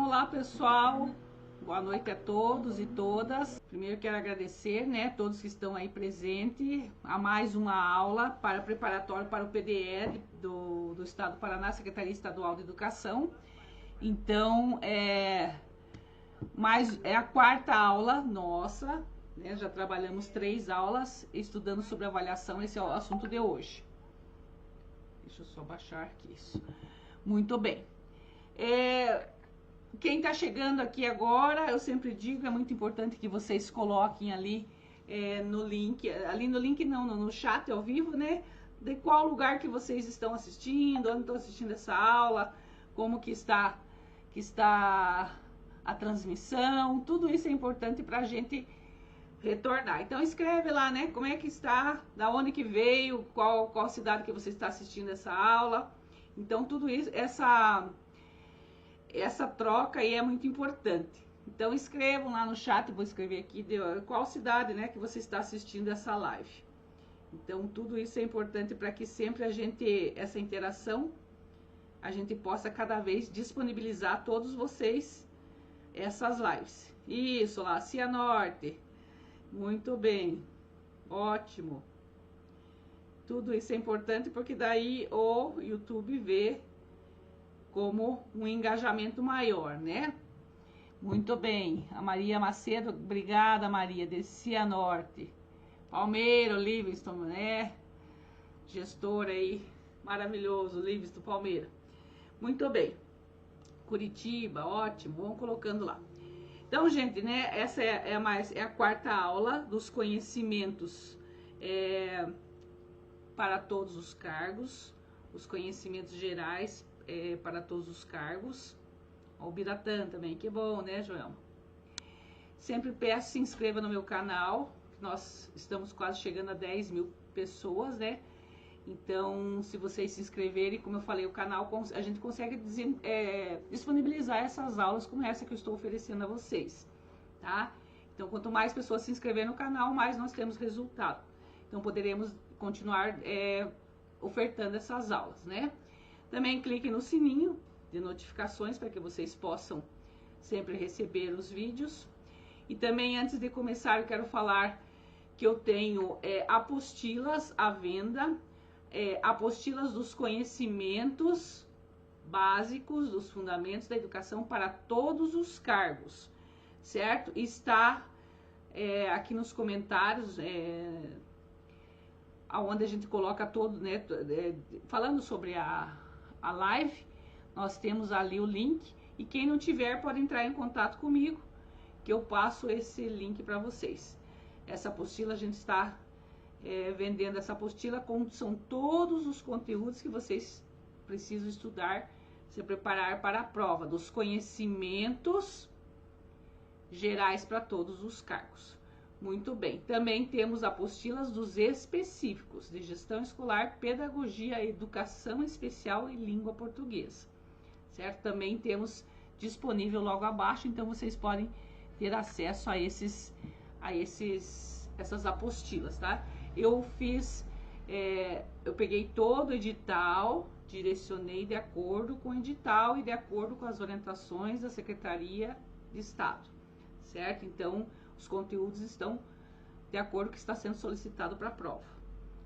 Então, olá pessoal, boa noite a todos e todas. Primeiro quero agradecer, né, todos que estão aí presentes a mais uma aula para preparatório para o PDE do Estado do Paraná, Secretaria Estadual de Educação. Então, é a quarta aula nossa, né, já trabalhamos 3 aulas estudando sobre avaliação, esse é o assunto de hoje. Deixa eu só baixar aqui isso. Muito bem. Quem está chegando aqui agora, eu sempre digo, é muito importante que vocês coloquem ali no link, no chat ao vivo, né? De qual lugar que vocês estão assistindo, onde estão assistindo essa aula, como que está a transmissão, tudo isso é importante para a gente retornar. Então escreve lá, né? Como é que está, da onde que veio, qual cidade que você está assistindo essa aula. Então tudo isso, essa troca aí é muito importante. Então escrevam lá no chat, vou escrever aqui qual cidade, né, que você está assistindo essa live. Então tudo isso é importante para que sempre essa interação, a gente possa cada vez disponibilizar a todos vocês essas lives. Isso lá, Cianorte. Muito bem. Ótimo. Tudo isso é importante porque daí o YouTube vê como um engajamento maior, né? Muito bem. A Maria Macedo, obrigada, Maria, de Cianorte. Palmeira, Livingston, né? Gestor aí, maravilhoso, Livingston, Palmeira. Muito bem. Curitiba, ótimo, vamos colocando lá. Então, gente, né? Essa é a quarta aula dos conhecimentos para todos os cargos, os conhecimentos gerais para todos os cargos. O Biratã também, que bom, né, Joelma? Sempre peço, se inscreva no meu canal, nós estamos quase chegando a 10 mil pessoas, né? Então, se vocês se inscreverem, como eu falei, o canal, a gente consegue disponibilizar essas aulas como essa que eu estou oferecendo a vocês, tá? Então, quanto mais pessoas se inscreverem no canal, mais nós temos resultado. Então, poderemos continuar ofertando essas aulas, né? Também clique no sininho de notificações para que vocês possam sempre receber os vídeos. E também, antes de começar, eu quero falar que eu tenho apostilas à venda, apostilas dos conhecimentos básicos, dos fundamentos da educação para todos os cargos, certo? Está aqui nos comentários, onde a gente coloca todo, né, falando sobre a live, nós temos ali o link, e quem não tiver pode entrar em contato comigo, que eu passo esse link para vocês. Essa apostila, a gente está vendendo essa apostila, são todos os conteúdos que vocês precisam estudar, se preparar para a prova, dos conhecimentos gerais para todos os cargos. Muito bem, também temos apostilas dos específicos de gestão escolar, pedagogia, educação especial e língua portuguesa, certo? Também temos disponível logo abaixo, então vocês podem ter acesso a essas apostilas, tá? Eu peguei todo o edital, direcionei de acordo com o edital e de acordo com as orientações da Secretaria de Estado, certo? Então, os conteúdos estão de acordo com o que está sendo solicitado para a prova.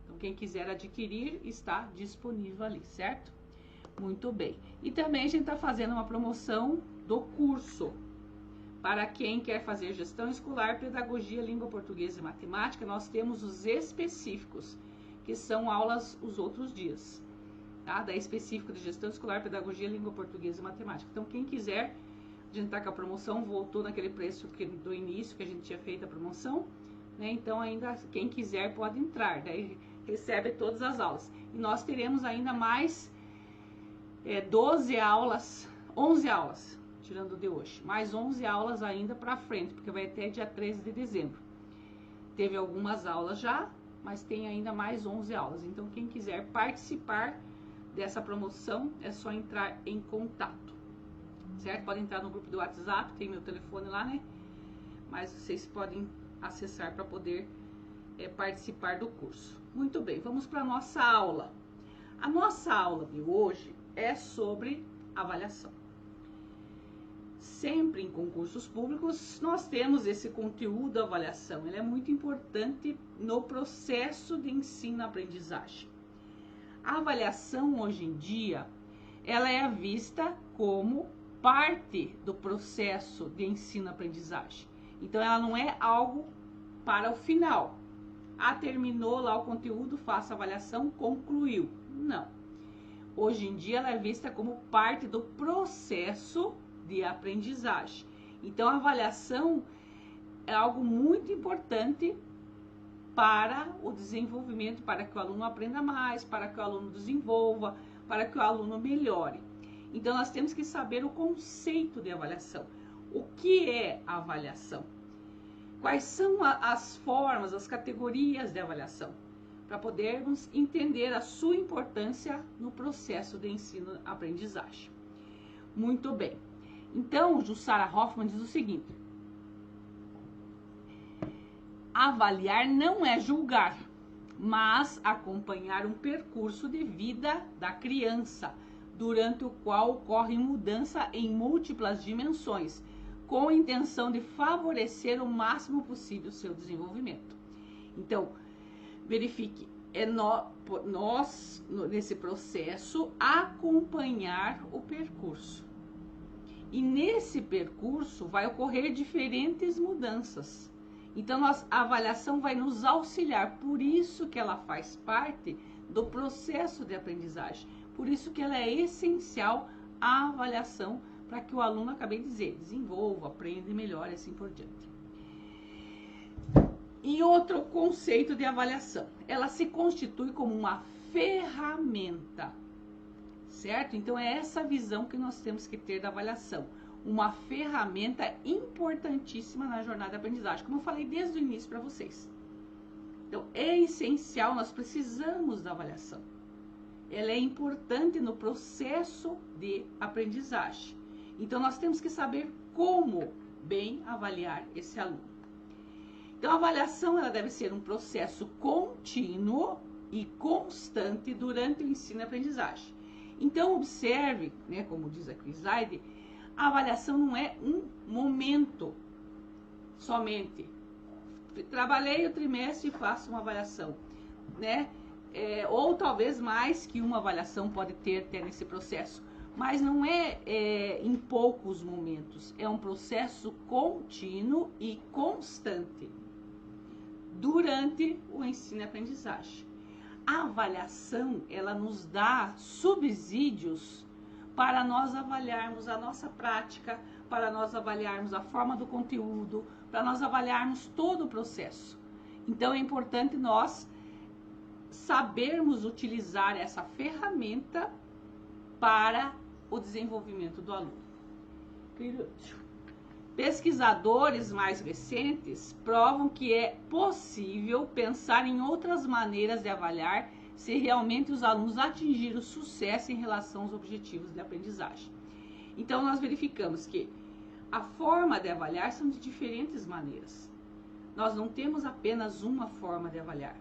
Então, quem quiser adquirir, está disponível ali, certo? Muito bem. E também a gente está fazendo uma promoção do curso. Para quem quer fazer gestão escolar, pedagogia, língua portuguesa e matemática, nós temos os específicos, que são aulas os outros dias, tá? Da específico de gestão escolar, pedagogia, língua portuguesa e matemática. Então, quem quiser, a gente está com a promoção, voltou naquele preço do início que a gente tinha feito a promoção, né? Então, ainda quem quiser pode entrar, daí recebe todas as aulas. E nós teremos ainda mais 11 aulas, tirando de hoje, mais 11 aulas ainda para frente, porque vai até dia 13 de dezembro. Teve algumas aulas já, mas tem ainda mais 11 aulas. Então, quem quiser participar dessa promoção, é só entrar em contato, certo? Pode entrar no grupo do WhatsApp, tem meu telefone lá, né? Mas vocês podem acessar para poder participar do curso. Muito bem, vamos para a nossa aula. A nossa aula de hoje é sobre avaliação. sempre em concursos públicos nós temos esse conteúdo avaliação. Ele é muito importante no processo de ensino-aprendizagem. A avaliação hoje em dia, ela é vista como parte do processo de ensino-aprendizagem. Então ela não é algo para o final. Terminou lá o conteúdo, faça a avaliação, concluiu. Não. Hoje em dia ela é vista como parte do processo de aprendizagem. Então a avaliação é algo muito importante para o desenvolvimento, para que o aluno aprenda mais, para que o aluno desenvolva, para que o aluno melhore. Então nós temos que saber o conceito de avaliação. O que é a avaliação? Quais são as formas, as categorias de avaliação? Para podermos entender a sua importância no processo de ensino-aprendizagem. Muito bem. Então, Jussara Hoffmann diz o seguinte: avaliar não é julgar, mas acompanhar um percurso de vida da criança, durante o qual ocorre mudança em múltiplas dimensões, com a intenção de favorecer o máximo possível o seu desenvolvimento. Então, verifique, nós, nesse processo, acompanhar o percurso. E nesse percurso vai ocorrer diferentes mudanças. Então, a avaliação vai nos auxiliar, por isso que ela faz parte do processo de aprendizagem. Por isso que ela é essencial, a avaliação, para que o aluno, acabei de dizer, desenvolva, aprenda e melhore, assim por diante. E outro conceito de avaliação, ela se constitui como uma ferramenta, certo? Então é essa visão que nós temos que ter da avaliação, uma ferramenta importantíssima na jornada de aprendizagem, como eu falei desde o início para vocês. Então é essencial, nós precisamos da avaliação. Ela é importante no processo de aprendizagem. Então nós temos que saber como bem avaliar esse aluno. Então a avaliação ela deve ser um processo contínuo e constante durante o ensino e aprendizagem. Então observe, né, como diz aqui o slide, a avaliação não é um momento somente. Trabalhei o trimestre e faço uma avaliação, né? Ou talvez mais que uma avaliação pode ter nesse processo, mas não é em poucos momentos, é um processo contínuo e constante durante o ensino e aprendizagem. A avaliação, ela nos dá subsídios para nós avaliarmos a nossa prática, para nós avaliarmos a forma do conteúdo, para nós avaliarmos todo o processo. Então é importante nós sabermos utilizar essa ferramenta para o desenvolvimento do aluno. Pesquisadores mais recentes provam que é possível pensar em outras maneiras de avaliar se realmente os alunos atingiram sucesso em relação aos objetivos de aprendizagem. Então nós verificamos que a forma de avaliar são de diferentes maneiras. Nós não temos apenas uma forma de avaliar.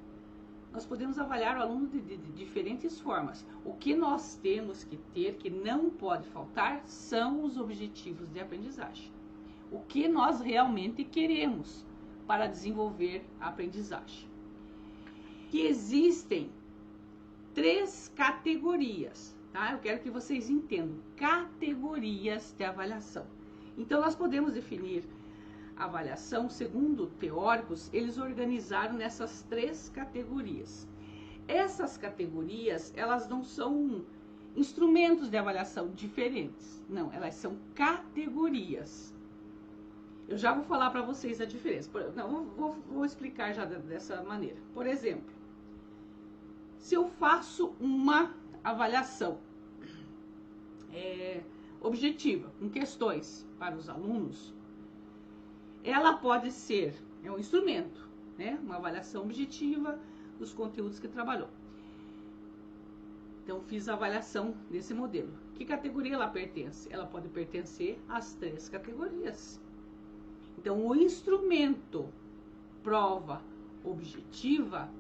Nós podemos avaliar o aluno de diferentes formas. O que nós temos que ter, que não pode faltar, são os objetivos de aprendizagem. O que nós realmente queremos para desenvolver a aprendizagem. Que existem 3 categorias, tá? Eu quero que vocês entendam. Categorias de avaliação. Então, nós podemos definir a avaliação, segundo teóricos, eles organizaram nessas 3 categorias. Essas categorias, elas não são instrumentos de avaliação diferentes. Não, elas são categorias. Eu já vou falar para vocês a diferença. Não, vou explicar já dessa maneira. Por exemplo, se eu faço uma avaliação objetiva, com questões para os alunos, ela pode ser um instrumento, né? Uma avaliação objetiva dos conteúdos que trabalhou. Então, fiz a avaliação desse modelo. Que categoria ela pertence? Ela pode pertencer às 3 categorias. Então, o instrumento prova objetiva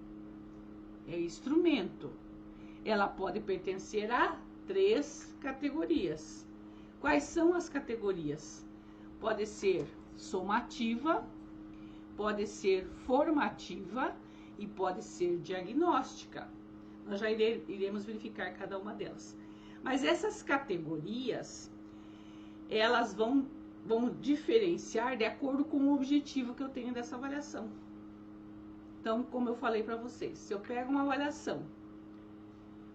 é instrumento. Ela pode pertencer a 3 categorias. Quais são as categorias? pode ser somativa, pode ser formativa e pode ser diagnóstica. Nós já iremos verificar cada uma delas. Mas essas categorias, elas vão diferenciar de acordo com o objetivo que eu tenho dessa avaliação. Então, como eu falei para vocês, se eu pego uma avaliação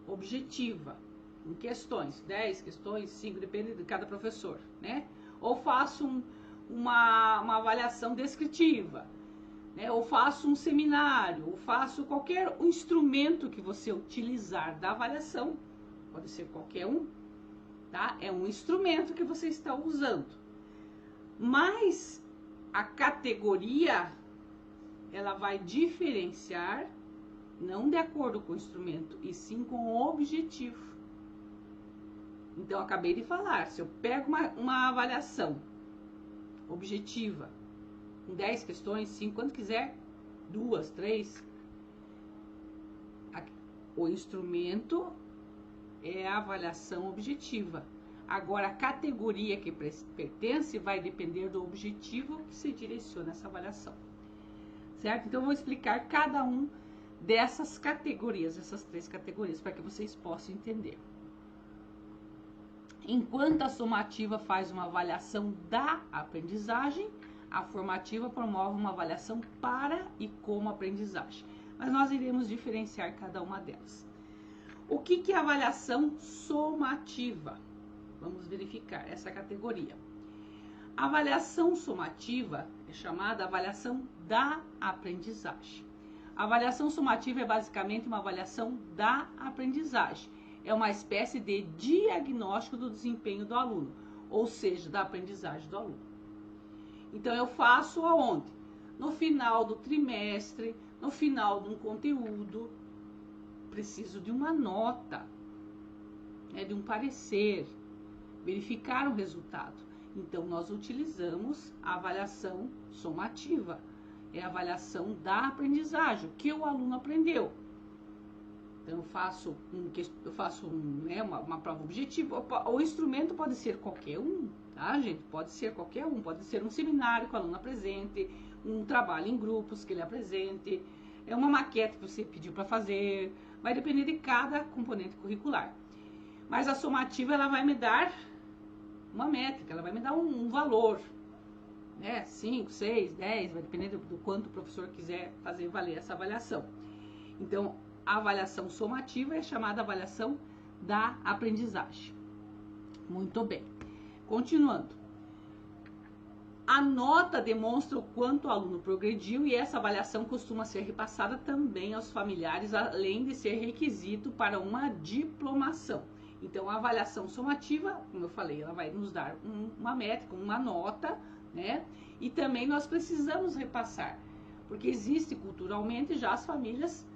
objetiva, em questões, 10 questões, 5, depende de cada professor, né? Ou faço uma avaliação descritiva, né? Ou faço um seminário, ou faço qualquer instrumento que você utilizar da avaliação, pode ser qualquer um, tá? É um instrumento que você está usando. Mas a categoria, ela vai diferenciar, não de acordo com o instrumento, e sim com o objetivo. Então, eu acabei de falar, se eu pego uma avaliação objetiva, com 10 questões, 5, quando quiser, 2, 3, o instrumento é a avaliação objetiva. Agora, a categoria que pertence vai depender do objetivo que se direciona essa avaliação. Certo? Então, eu vou explicar cada um dessas categorias, essas 3 categorias, para que vocês possam entender. Enquanto a somativa faz uma avaliação da aprendizagem, a formativa promove uma avaliação para e como aprendizagem. Mas nós iremos diferenciar cada uma delas. O que é avaliação somativa? Vamos verificar essa categoria. A avaliação somativa é chamada avaliação da aprendizagem. A avaliação somativa é basicamente uma avaliação da aprendizagem. É uma espécie de diagnóstico do desempenho do aluno, ou seja, da aprendizagem do aluno. Então, eu faço aonde? No final do trimestre, no final de um conteúdo, preciso de uma nota, né, de um parecer, verificar o resultado. Então, nós utilizamos a avaliação somativa, é a avaliação da aprendizagem, o que o aluno aprendeu. Então, eu faço uma prova objetiva. O instrumento pode ser qualquer um, tá, gente? Pode ser qualquer um. Pode ser um seminário que o aluno apresente, um trabalho em grupos que ele apresente, é uma maquete que você pediu para fazer. Vai depender de cada componente curricular. Mas a somativa, ela vai me dar uma métrica, ela vai me dar um valor, né? 5, 6, 10, vai depender do quanto o professor quiser fazer valer essa avaliação. Então, a avaliação somativa é chamada avaliação da aprendizagem. Muito bem. Continuando. A nota demonstra o quanto o aluno progrediu e essa avaliação costuma ser repassada também aos familiares, além de ser requisito para uma diplomação. Então, a avaliação somativa, como eu falei, ela vai nos dar uma métrica, uma nota, né? E também nós precisamos repassar, porque existe culturalmente já as famílias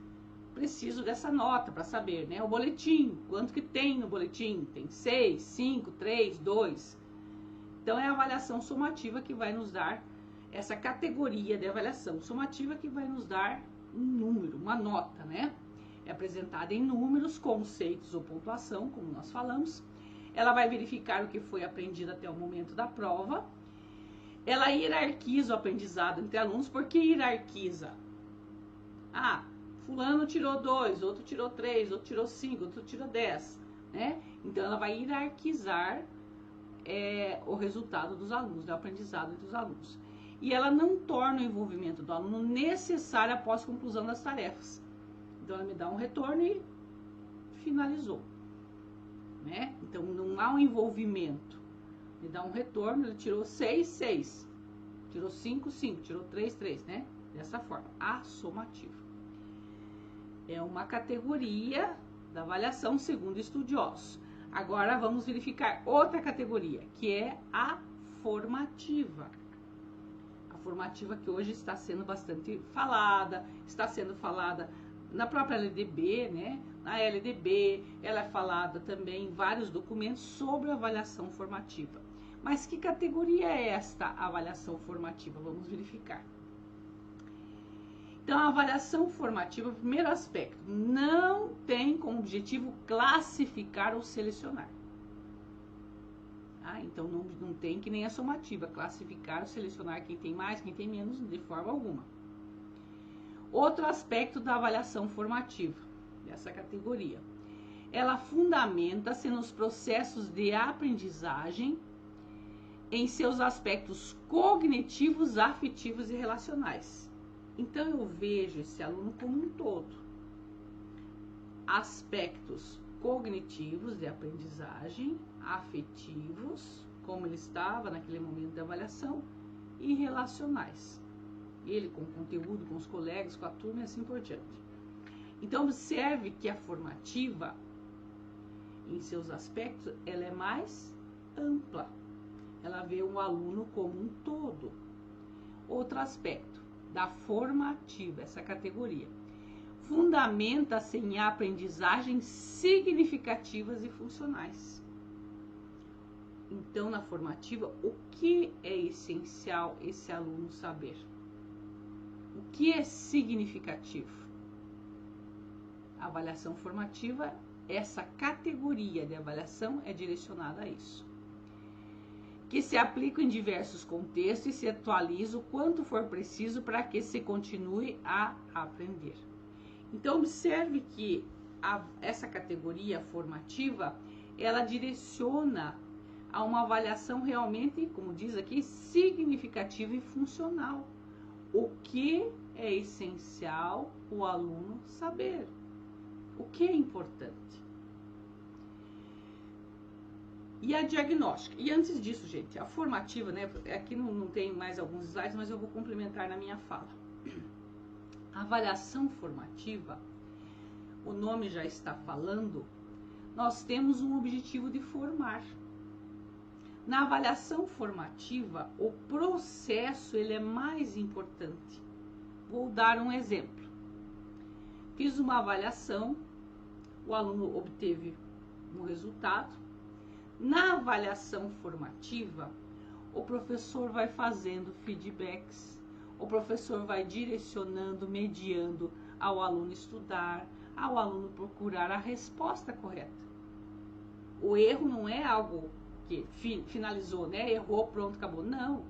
precisam dessa nota para saber, né? O boletim, quanto que tem no boletim? Tem 6, 5, 3, 2. Então, é a avaliação somativa que vai nos dar essa categoria de avaliação somativa que vai nos dar um número, uma nota, né? É apresentada em números, conceitos ou pontuação, como nós falamos. Ela vai verificar o que foi aprendido até o momento da prova. Ela hierarquiza o aprendizado entre alunos. Por que hierarquiza? Ah, fulano tirou 2, outro tirou 3, outro tirou 5, outro tirou 10, né? Então, ela vai hierarquizar o resultado dos alunos, o aprendizado dos alunos. E ela não torna o envolvimento do aluno necessário após a conclusão das tarefas. Então, ela me dá um retorno e finalizou, né? Então, não há um envolvimento. Me dá um retorno, ele tirou 6, 6. Tirou 5, 5. Tirou 3, 3, né? Dessa forma, a somativa. É uma categoria da avaliação segundo estudiosos. Agora, vamos verificar outra categoria, que é a formativa. A formativa que hoje está sendo bastante falada, está sendo falada na própria LDB, né? Na LDB, ela é falada também em vários documentos sobre a avaliação formativa. Mas que categoria é esta avaliação formativa? Vamos verificar. Então, a avaliação formativa, primeiro aspecto, não tem como objetivo classificar ou selecionar. Tá? Então, não tem que nem a somativa, classificar ou selecionar quem tem mais, quem tem menos, de forma alguma. Outro aspecto da avaliação formativa, dessa categoria. Ela fundamenta-se nos processos de aprendizagem em seus aspectos cognitivos, afetivos e relacionais. Então, eu vejo esse aluno como um todo. Aspectos cognitivos de aprendizagem, afetivos, como ele estava naquele momento de avaliação, e relacionais. Ele com o conteúdo, com os colegas, com a turma e assim por diante. Então, observe que a formativa, em seus aspectos, ela é mais ampla. Ela vê o aluno como um todo. Outro aspecto da formativa, essa categoria, fundamenta-se em aprendizagens significativas e funcionais. Então, na formativa, o que é essencial esse aluno saber? O que é significativo? A avaliação formativa, essa categoria de avaliação é direcionada a isso. Que se aplica em diversos contextos e se atualiza o quanto for preciso para que se continue a aprender. Então, observe que essa categoria formativa, ela direciona a uma avaliação realmente, como diz aqui, significativa e funcional. O que é essencial o aluno saber? O que é importante? E a diagnóstica. E antes disso, gente, a formativa, né? Aqui não tem mais alguns slides, mas eu vou complementar na minha fala. A avaliação formativa, o nome já está falando, nós temos um objetivo de formar. Na avaliação formativa, o processo ele é mais importante. Vou dar um exemplo. Fiz uma avaliação, o aluno obteve um resultado. Na avaliação formativa, o professor vai fazendo feedbacks, o professor vai direcionando, mediando ao aluno estudar, ao aluno procurar a resposta correta. O erro não é algo que finalizou, né? Errou, pronto, acabou. Não.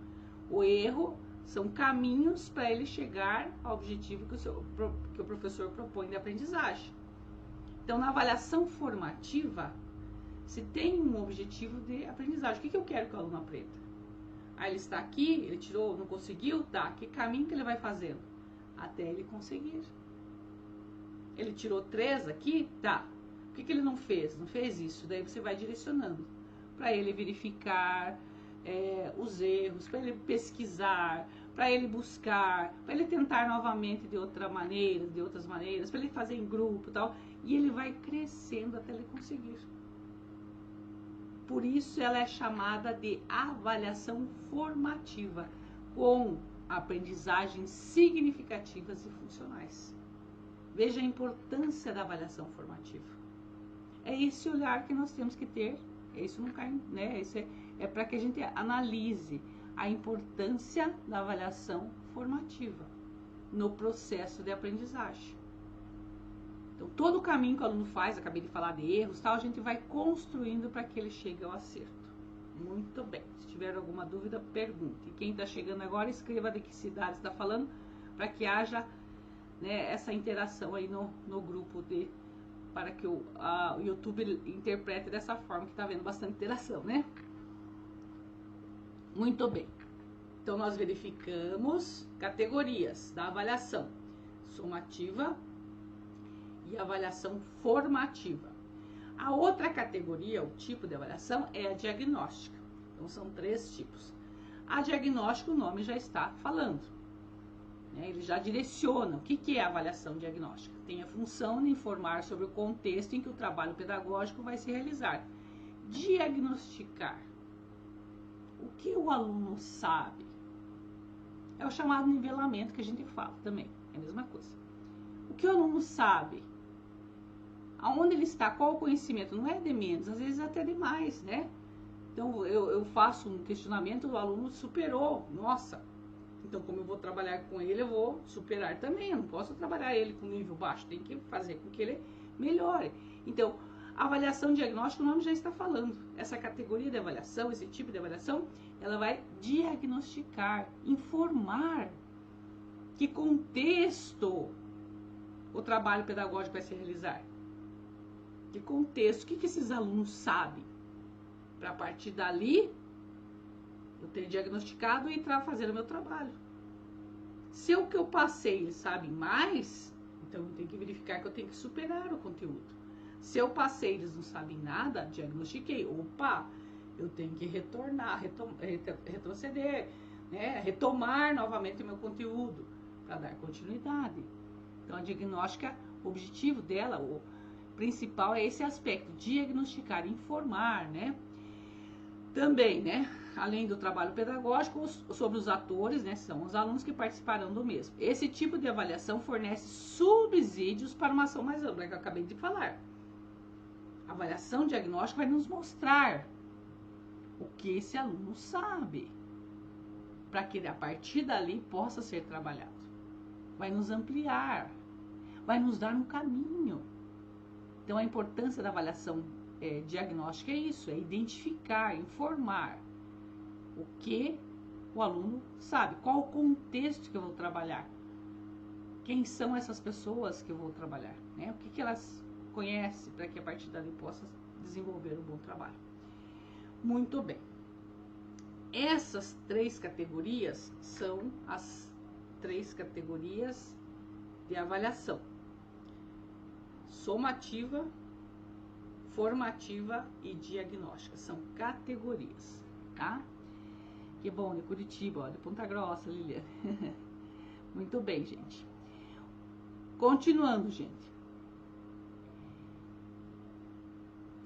O erro são caminhos para ele chegar ao objetivo que o professor propõe de aprendizagem. Então, na avaliação formativa, se tem um objetivo de aprendizagem. O que eu quero que o aluno aprenda? Ele está aqui, ele tirou, não conseguiu? Tá. Que caminho que ele vai fazendo? Até ele conseguir. Ele tirou 3 aqui? Tá. O que ele não fez? Não fez isso. Daí você vai direcionando para ele verificar os erros, para ele pesquisar, para ele buscar, para ele tentar novamente de outras maneiras, para ele fazer em grupo e tal. E ele vai crescendo até ele conseguir. Por isso ela é chamada de avaliação formativa, com aprendizagens significativas e funcionais. Veja a importância da avaliação formativa. É esse olhar que nós temos que ter. Isso não cai, né? Isso é para que a gente analise a importância da avaliação formativa no processo de aprendizagem. Então, todo o caminho que o aluno faz, acabei de falar de erros, tal, a gente vai construindo para que ele chegue ao acerto. Muito bem. Se tiver alguma dúvida, pergunte. Quem está chegando agora, escreva de que cidade está falando, para que haja, né, essa interação aí no grupo, para que o YouTube interprete dessa forma, que está havendo bastante interação, né? Muito bem. Então, nós verificamos categorias da avaliação somativa e avaliação formativa. A outra categoria, o tipo de avaliação, é a diagnóstica. Então, são 3 tipos. A diagnóstica, o nome já está falando. Ele já direciona o que é a avaliação diagnóstica. Tem a função de informar sobre o contexto em que o trabalho pedagógico vai se realizar. Diagnosticar. O que o aluno sabe? É o chamado nivelamento que a gente fala também. É a mesma coisa. O que o aluno sabe? Aonde ele está? Qual o conhecimento? Não é de menos, às vezes até de mais, né? Então, eu faço um questionamento, o aluno superou. Nossa! Então, como eu vou trabalhar com ele, eu vou superar também. Eu não posso trabalhar ele com nível baixo, tem que fazer com que ele melhore. Então, A avaliação diagnóstica, o nome já está falando. Essa categoria de avaliação, esse tipo de avaliação, ela vai diagnosticar, informar que contexto o trabalho pedagógico vai se realizar. Que contexto, o que esses alunos sabem? Para a partir dali, eu ter diagnosticado e fazer o meu trabalho. Se o que eu passei eles sabem mais, então eu tenho que verificar que eu tenho que superar o conteúdo. Se eu passei eles não sabem nada, diagnostiquei. Opa, eu tenho que retornar, retroceder, né? Retomar novamente o meu conteúdo para dar continuidade. Então a diagnóstica, o objetivo dela, o principal é esse aspecto, diagnosticar, informar, né? Também, né? Além do trabalho pedagógico, sobre os atores, né? São os alunos que participarão do mesmo. Esse tipo de avaliação fornece subsídios para uma ação mais ampla, que eu acabei de falar. A avaliação diagnóstica vai nos mostrar o que esse aluno sabe, para que a partir dali possa ser trabalhado. Vai nos ampliar, vai nos dar um caminho. Então a importância da avaliação diagnóstica é isso, é identificar, informar o que o aluno sabe, qual o contexto que eu vou trabalhar, quem são essas pessoas que eu vou trabalhar, né? O que elas conhecem, para que a partir dali possa desenvolver um bom trabalho. Muito bem. Essas 3 categorias são as 3 categorias de avaliação: somativa, formativa e diagnóstica. São categorias, tá? Que bom, de Curitiba, ó, de Ponta Grossa, Lilian. Muito bem, gente. Continuando, gente.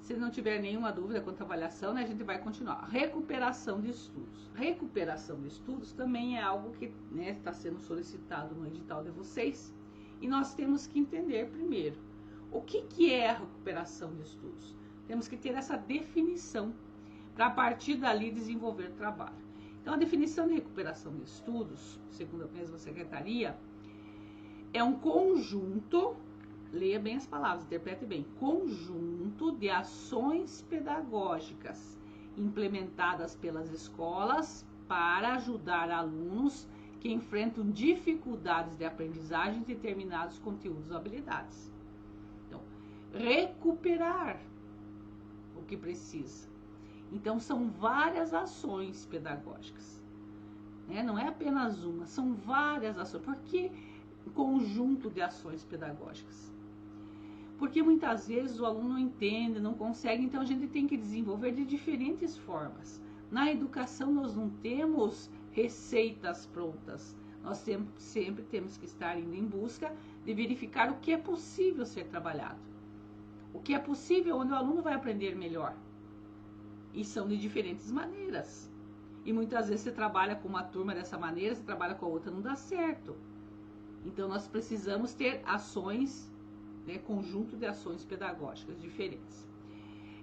Se não tiver nenhuma dúvida quanto à avaliação, né, a gente vai continuar. Recuperação de estudos. Recuperação de estudos também é algo que, né, está sendo solicitado no edital de vocês. E nós temos que entender primeiro o que é a recuperação de estudos. Temos que ter essa definição para a partir dali desenvolver trabalho. Então, a definição de recuperação de estudos, segundo a mesma secretaria, é um conjunto, leia bem as palavras, interprete bem, conjunto de ações pedagógicas implementadas pelas escolas para ajudar alunos que enfrentam dificuldades de aprendizagem de determinados conteúdos ou habilidades. Então, recuperar o que precisa. Então, são várias ações pedagógicas, né? Não é apenas uma, são várias ações. Por que conjunto de ações pedagógicas? Porque muitas vezes o aluno não entende, não consegue, então a gente tem que desenvolver de diferentes formas. Na educação nós não temos receitas prontas, nós sempre temos que estar indo em busca de verificar o que é possível ser trabalhado, o que é possível, onde o aluno vai aprender melhor. E são de diferentes maneiras. E muitas vezes você trabalha com uma turma dessa maneira, você trabalha com a outra, não dá certo. Então nós precisamos ter ações, né, conjunto de ações pedagógicas diferentes.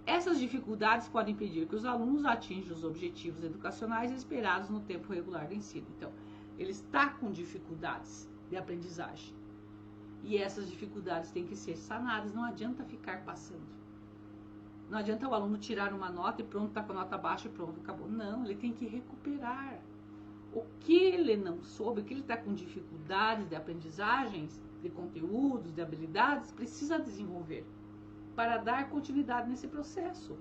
Essas dificuldades podem impedir que os alunos atinjam os objetivos educacionais esperados no tempo regular do ensino. Então, ele está com dificuldades de aprendizagem. E essas dificuldades têm que ser sanadas, não adianta ficar passando. Não adianta o aluno tirar uma nota e pronto, está com a nota baixa e pronto, acabou. Não, ele tem que recuperar. O que ele não soube, o que ele está com dificuldades de aprendizagens, de conteúdos, de habilidades, precisa desenvolver para dar continuidade nesse processo.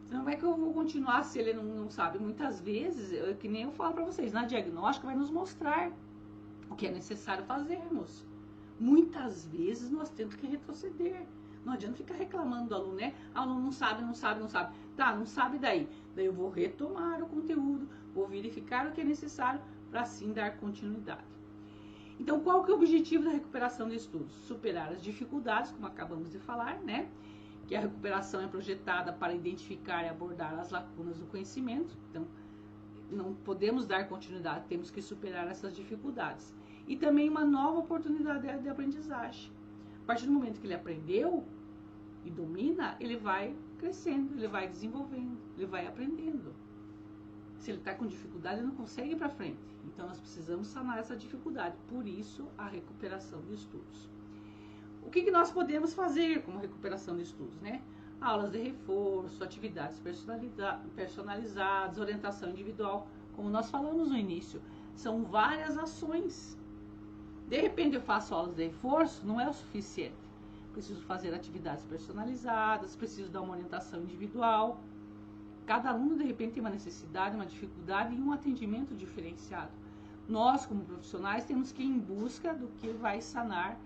Senão não é que eu vou continuar se ele não sabe. Muitas vezes, que nem eu falo para vocês, na diagnóstica vai nos mostrar o que é necessário fazermos. Muitas vezes nós temos que retroceder. Não adianta ficar reclamando do aluno, né? O aluno não sabe, não sabe, não sabe. Tá, não sabe daí. Daí eu vou retomar o conteúdo, vou verificar o que é necessário para assim dar continuidade. Então, qual que é o objetivo da recuperação de estudos? Superar as dificuldades, como acabamos de falar, né? Que a recuperação é projetada para identificar e abordar as lacunas do conhecimento. Então, não podemos dar continuidade, temos que superar essas dificuldades. E também uma nova oportunidade de aprendizagem. A partir do momento que ele aprendeu e domina, ele vai crescendo, ele vai desenvolvendo, ele vai aprendendo. Se ele está com dificuldade, ele não consegue ir para frente. Então, nós precisamos sanar essa dificuldade. Por isso, a recuperação de estudos. O que nós podemos fazer como recuperação de estudos, né? Aulas de reforço, atividades personalizadas, orientação individual, como nós falamos no início, são várias ações. De repente eu faço aulas de reforço, não é o suficiente. Preciso fazer atividades personalizadas, preciso dar uma orientação individual. Cada aluno, de repente, tem uma necessidade, uma dificuldade e um atendimento diferenciado. Nós, como profissionais, temos que ir em busca do que vai sanar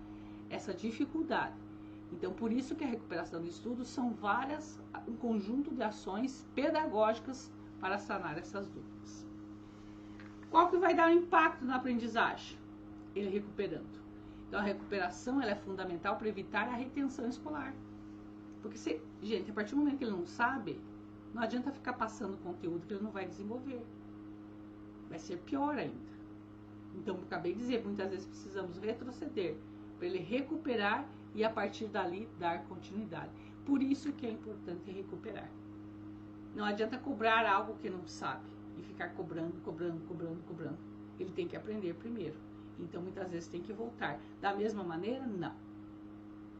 essa dificuldade. Então, por isso que a recuperação de estudos são um conjunto de ações pedagógicas para sanar essas dúvidas. Qual que vai dar um impacto na aprendizagem? Ele recuperando. Então, a recuperação ela é fundamental para evitar a retenção escolar. Porque, gente, a partir do momento que ele não sabe, não adianta ficar passando conteúdo que ele não vai desenvolver. Vai ser pior ainda. Então, eu acabei de dizer, muitas vezes precisamos retroceder para ele recuperar e a partir dali dar continuidade. Por isso que é importante recuperar. Não adianta cobrar algo que não sabe e ficar cobrando. Ele tem que aprender primeiro. Então, muitas vezes tem que voltar. Da mesma maneira, não.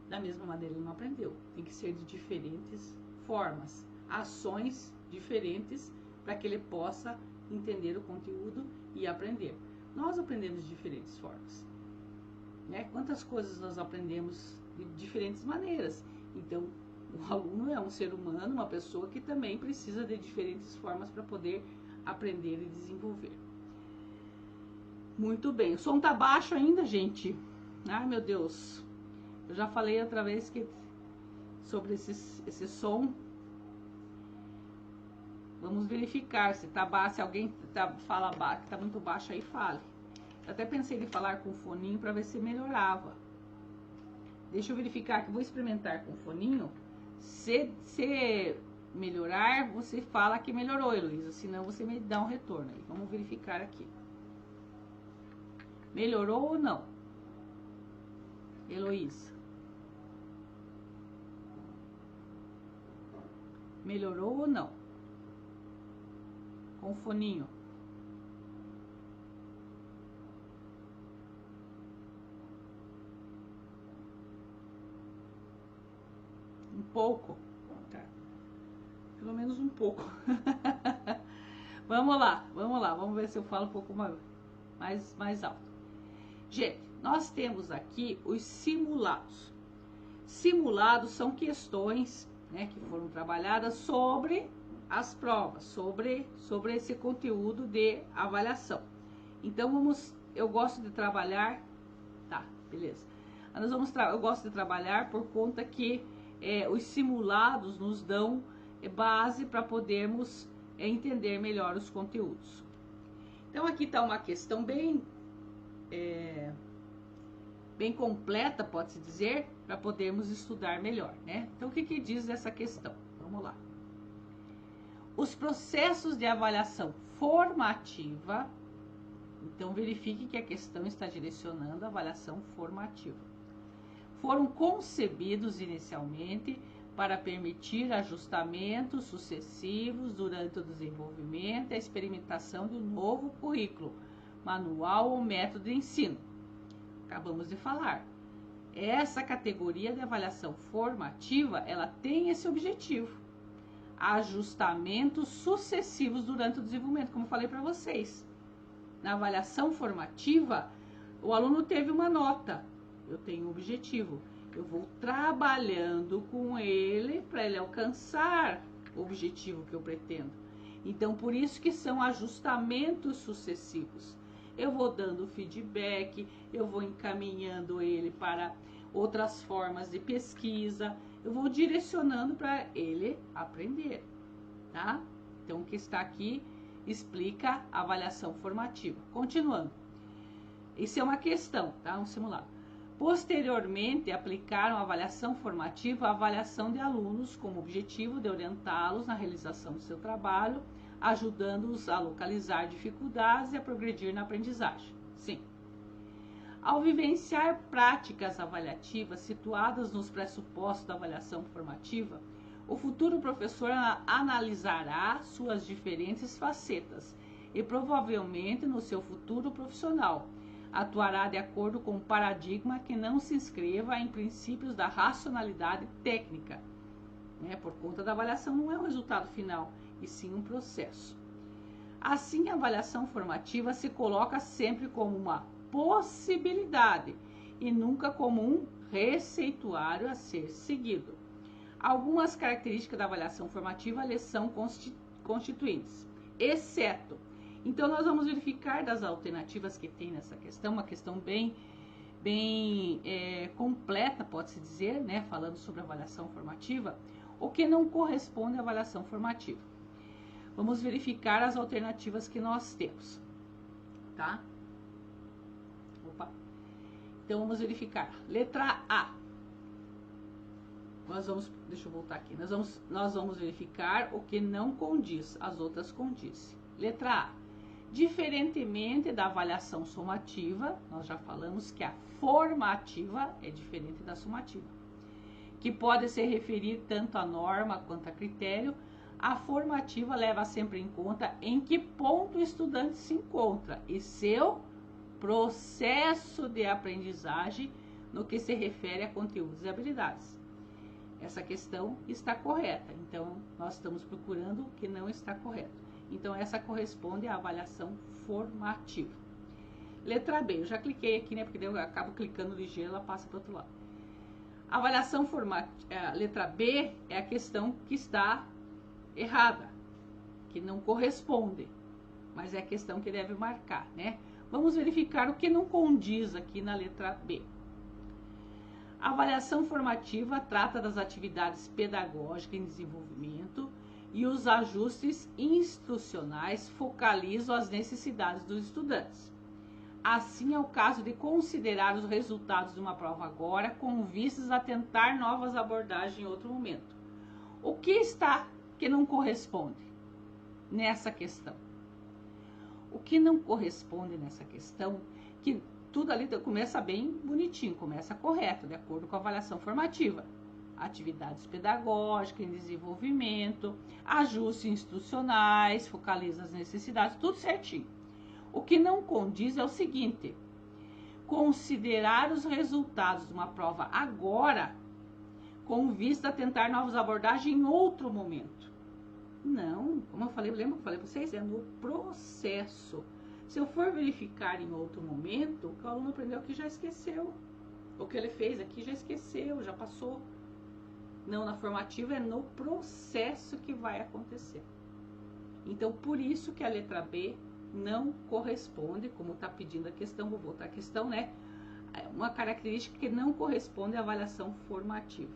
Da mesma maneira ele não aprendeu. Tem que ser de diferentes formas. Ações diferentes para que ele possa entender o conteúdo e aprender. Nós aprendemos de diferentes formas. Né? Quantas coisas nós aprendemos de diferentes maneiras. Então, o aluno é um ser humano, uma pessoa que também precisa de diferentes formas para poder aprender e desenvolver. Muito bem. O som tá baixo ainda, gente? Ai, meu Deus. Eu já falei outra vez sobre esse som. Vamos verificar se tá baixo. Se alguém fala que tá muito baixo aí, fale. Eu até pensei em falar com o foninho para ver se melhorava. Deixa eu verificar aqui. Vou experimentar com o foninho. Se melhorar, você fala que melhorou, Heloísa. Senão você me dá um retorno aí. Vamos verificar aqui. Melhorou ou não? Heloísa. Melhorou ou não? Com o foninho. Um pouco. Tá. Pelo menos um pouco. Vamos lá. Vamos ver se eu falo um pouco mais alto. Gente, nós temos aqui os simulados. Simulados são questões, né, que foram trabalhadas sobre as provas, sobre esse conteúdo de avaliação. Então, eu gosto de trabalhar, tá, beleza. Eu gosto de trabalhar por conta que os simulados nos dão base para podermos entender melhor os conteúdos. Então, aqui está uma questão bem completa, pode-se dizer, para podermos estudar melhor, né? Então, o que diz essa questão? Vamos lá. Os processos de avaliação formativa, então verifique que a questão está direcionando a avaliação formativa, foram concebidos inicialmente para permitir ajustamentos sucessivos durante o desenvolvimento e a experimentação de um novo currículo, manual ou método de ensino. Acabamos de falar. Essa categoria de avaliação formativa, ela tem esse objetivo. Ajustamentos sucessivos durante o desenvolvimento, como eu falei para vocês. Na avaliação formativa, o aluno teve uma nota. Eu tenho um objetivo. Eu vou trabalhando com ele para ele alcançar o objetivo que eu pretendo. Então, por isso que são ajustamentos sucessivos. Eu vou dando feedback, eu vou encaminhando ele para outras formas de pesquisa, eu vou direcionando para ele aprender, tá? Então, o que está aqui explica a avaliação formativa. Continuando. Isso é uma questão, tá? Um simulado. Posteriormente, aplicaram a avaliação formativa à avaliação de alunos com o objetivo de orientá-los na realização do seu trabalho, ajudando-os a localizar dificuldades e a progredir na aprendizagem. Sim. Ao vivenciar práticas avaliativas situadas nos pressupostos da avaliação formativa, o futuro professor analisará suas diferentes facetas e provavelmente no seu futuro profissional, atuará de acordo com um paradigma que não se inscreva em princípios da racionalidade técnica, né? Por conta da avaliação não é o resultado final, e sim um processo. Assim, a avaliação formativa se coloca sempre como uma possibilidade e nunca como um receituário a ser seguido. Algumas características da avaliação formativa lhes são constituintes, exceto. Então, nós vamos verificar das alternativas que tem nessa questão, uma questão bem completa, pode-se dizer, né, falando sobre avaliação formativa, o que não corresponde à avaliação formativa. Vamos verificar as alternativas que nós temos, tá? Opa. Então, vamos verificar. Letra A. Deixa eu voltar aqui. Nós vamos verificar o que não condiz, as outras condizem. Letra A. Diferentemente da avaliação somativa, nós já falamos que a formativa é diferente da sumativa, que pode se referir tanto à norma quanto a critério. A formativa leva sempre em conta em que ponto o estudante se encontra e seu processo de aprendizagem no que se refere a conteúdos e habilidades. Essa questão está correta, então nós estamos procurando o que não está correto. Então, essa corresponde à avaliação formativa. Letra B, eu já cliquei aqui, né? Porque eu acabo clicando ligeiro, ela passa para o outro lado. A avaliação formativa, letra B, é a questão que está errada, que não corresponde, mas é a questão que deve marcar, né? Vamos verificar o que não condiz aqui na letra B. A avaliação formativa trata das atividades pedagógicas em desenvolvimento e os ajustes instrucionais focalizam as necessidades dos estudantes. Assim é o caso de considerar os resultados de uma prova agora com vistas a tentar novas abordagens em outro momento. O que está que não corresponde nessa questão? O que não corresponde nessa questão, que tudo ali começa bem bonitinho, começa correto, de acordo com a avaliação formativa. Atividades pedagógicas em desenvolvimento, ajustes instrucionais, focaliza as necessidades, tudo certinho. O que não condiz é o seguinte: considerar os resultados de uma prova agora, com vista a tentar novas abordagens em outro momento. Não, como eu falei, lembra que eu falei para vocês? É no processo. Se eu for verificar em outro momento, o que o aluno aprendeu aqui já esqueceu. O que ele fez aqui já esqueceu, já passou. Não, na formativa é no processo que vai acontecer. Então, por isso que a letra B não corresponde, como está pedindo a questão, vou voltar à questão, né? Uma característica que não corresponde à avaliação formativa,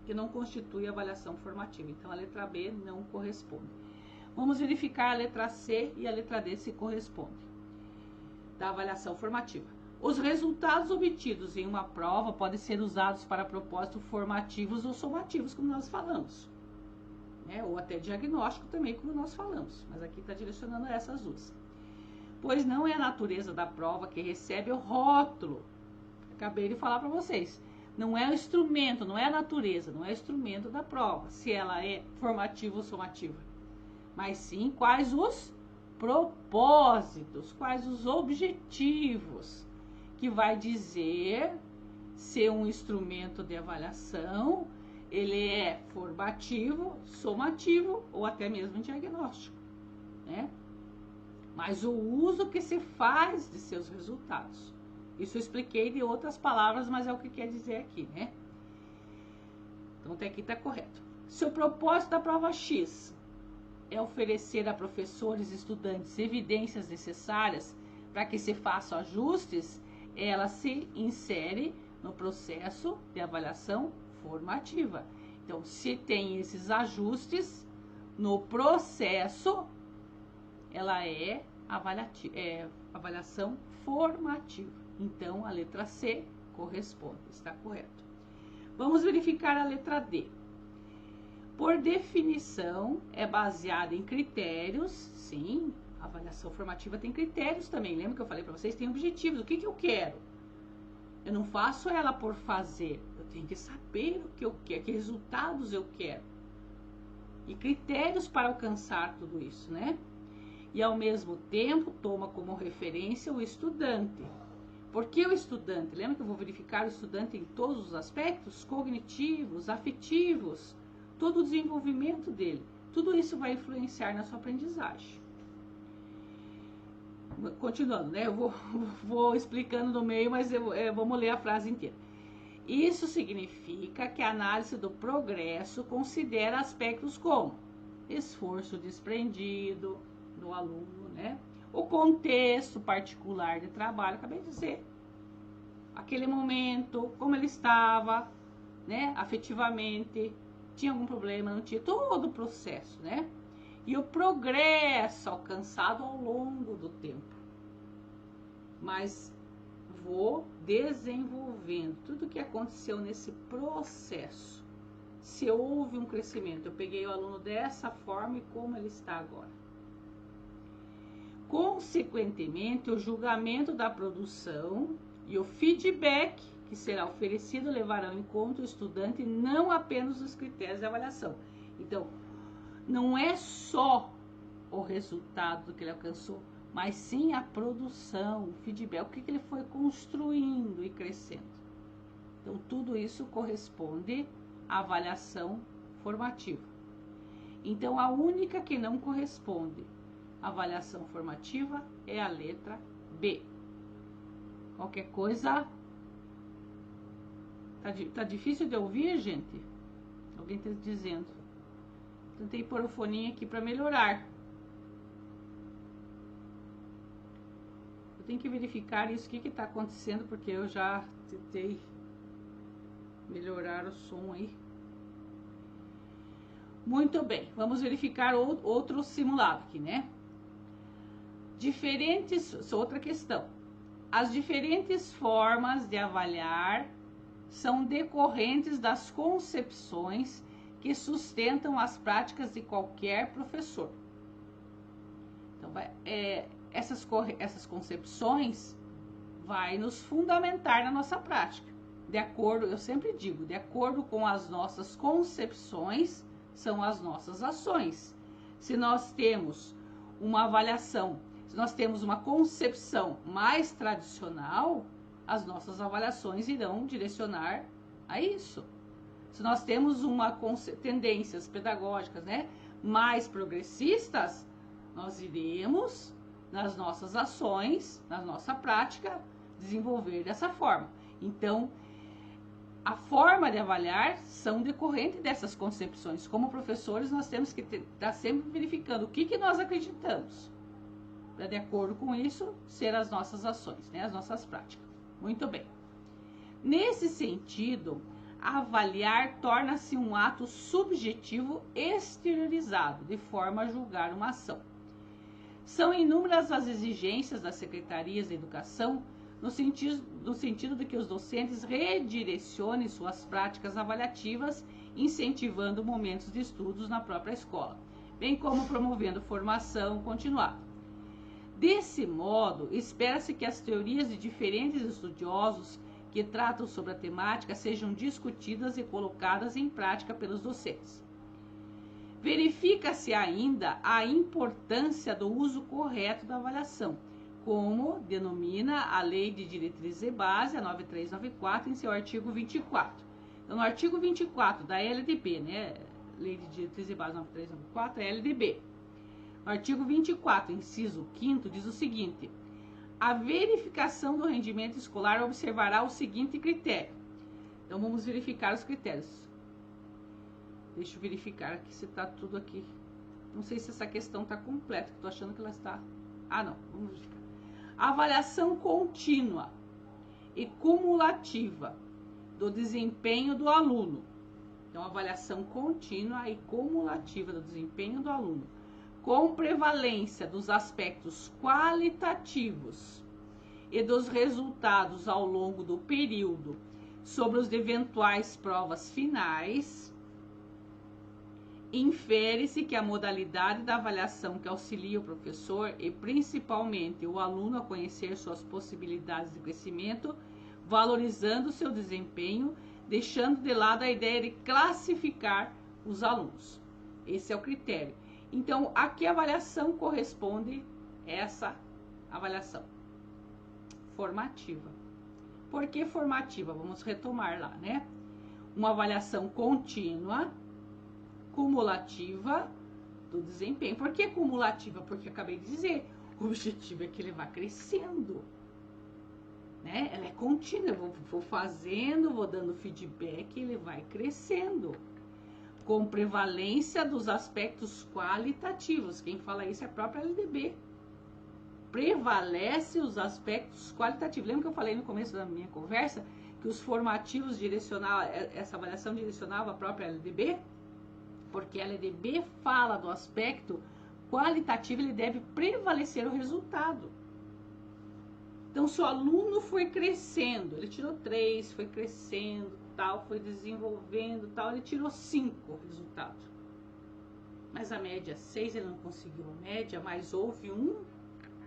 que não constitui avaliação formativa. Então, a letra B não corresponde. Vamos verificar a letra C e a letra D se correspondem da avaliação formativa. Os resultados obtidos em uma prova podem ser usados para propósitos formativos ou somativos, como nós falamos, né? Ou até diagnóstico também, como nós falamos, mas aqui está direcionando essas duas. Pois não é a natureza da prova que recebe o rótulo. Acabei de falar para vocês. Não é o instrumento, não é a natureza, não é o instrumento da prova, se ela é formativa ou somativa. Mas sim quais os propósitos, quais os objetivos, que vai dizer se um instrumento de avaliação, ele é formativo, somativo ou até mesmo diagnóstico, né? Mas o uso que se faz de seus resultados. Isso eu expliquei de outras palavras, mas é o que quer dizer aqui, né? Então até aqui está correto. Se o propósito da prova X é oferecer a professores e estudantes evidências necessárias para que se façam ajustes, ela se insere no processo de avaliação formativa. Então, se tem esses ajustes no processo, ela é avaliação formativa. Então, a letra C corresponde, está correto. Vamos verificar a letra D. Por definição, é baseada em critérios, sim, a avaliação formativa tem critérios também. Lembra que eu falei para vocês? Tem objetivos, o que eu quero? Eu não faço ela por fazer, eu tenho que saber o que eu quero, que resultados eu quero. E critérios para alcançar tudo isso, né? E ao mesmo tempo toma como referência o estudante, Porque o estudante, lembra que eu vou verificar o estudante em todos os aspectos cognitivos, afetivos, todo o desenvolvimento dele. Tudo isso vai influenciar na sua aprendizagem. Continuando, né? Eu vou explicando no meio, mas vamos ler a frase inteira. Isso significa que a análise do progresso considera aspectos como esforço desprendido do aluno, né? O contexto particular de trabalho, acabei de dizer, aquele momento, como ele estava, né? Afetivamente, tinha algum problema, não tinha, todo o processo, né? E o progresso alcançado ao longo do tempo. Mas vou desenvolvendo tudo o que aconteceu nesse processo. Se houve um crescimento, eu peguei o aluno dessa forma e como ele está agora. Consequentemente, o julgamento da produção e o feedback que será oferecido levarão em conta o estudante não apenas os critérios de avaliação. Então, não é só o resultado do que ele alcançou, mas sim a produção, o feedback, o que ele foi construindo e crescendo. Então, tudo isso corresponde à avaliação formativa. Então, a única que não corresponde à avaliação formativa é a letra B. Qualquer coisa... Tá difícil de ouvir, gente? Alguém está dizendo. Tentei pôr o foninho aqui para melhorar. Eu tenho que verificar isso, o que está acontecendo, porque eu já tentei melhorar o som aí. Muito bem, vamos verificar outro simulado aqui, né? Outra questão. As diferentes formas de avaliar são decorrentes das concepções que sustentam as práticas de qualquer professor. Então, essas concepções vai nos fundamentar na nossa prática. De acordo, eu sempre digo, de acordo com as nossas concepções, são as nossas ações. Se nós temos uma avaliação, se nós temos uma concepção mais tradicional, as nossas avaliações irão direcionar a isso. Se nós temos tendências pedagógicas, né, mais progressistas, nós iremos, nas nossas ações, na nossa prática, desenvolver dessa forma. Então, a forma de avaliar são decorrentes dessas concepções. Como professores, nós temos que estar sempre verificando o que nós acreditamos, para, de acordo com isso, ser as nossas ações, né, as nossas práticas. Muito bem. Nesse sentido, avaliar torna-se um ato subjetivo exteriorizado, de forma a julgar uma ação. São inúmeras as exigências das secretarias de educação no sentido de que os docentes redirecionem suas práticas avaliativas, incentivando momentos de estudos na própria escola, bem como promovendo formação continuada. Desse modo, espera-se que as teorias de diferentes estudiosos que tratam sobre a temática sejam discutidas e colocadas em prática pelos docentes. Verifica-se ainda a importância do uso correto da avaliação, como denomina a Lei de Diretrizes e Base, a 9394, em seu artigo 24. Então, no artigo 24 da LDB, né, Lei de Diretrizes e Base 9394, é LDB. No artigo 24, inciso 5º, diz o seguinte: a verificação do rendimento escolar observará o seguinte critério. Então, vamos verificar os critérios. Deixa eu verificar aqui se está tudo aqui. Não sei se essa questão está completa, estou achando que ela está... Ah, não, vamos verificar. Avaliação contínua e cumulativa do desempenho do aluno. Então, avaliação contínua e cumulativa do desempenho do aluno, com prevalência dos aspectos qualitativos e dos resultados ao longo do período sobre os eventuais provas finais. Infere-se que a modalidade da avaliação que auxilia o professor e principalmente o aluno a conhecer suas possibilidades de crescimento, valorizando seu desempenho, deixando de lado a ideia de classificar os alunos. Esse é o critério. Então, a que avaliação corresponde essa avaliação? Formativa. Por que formativa? Vamos retomar lá, né? Uma avaliação contínua, cumulativa do desempenho. Por que cumulativa? Porque eu acabei de dizer, o objetivo é que ele vá crescendo, né? Ela é contínua, eu vou fazendo, vou dando feedback, ele vai crescendo. Com prevalência dos aspectos qualitativos. Quem fala isso é a própria LDB. Prevalece os aspectos qualitativos. Lembra que eu falei no começo da minha conversa que os formativos direcionavam, essa avaliação direcionava a própria LDB? Porque a LDB fala do aspecto qualitativo, ele deve prevalecer o resultado. Então, se o aluno foi crescendo, ele tirou 3, foi crescendo, tal, foi desenvolvendo, tal, ele tirou 5 resultado. Mas a média 6, ele não conseguiu a média, mas houve um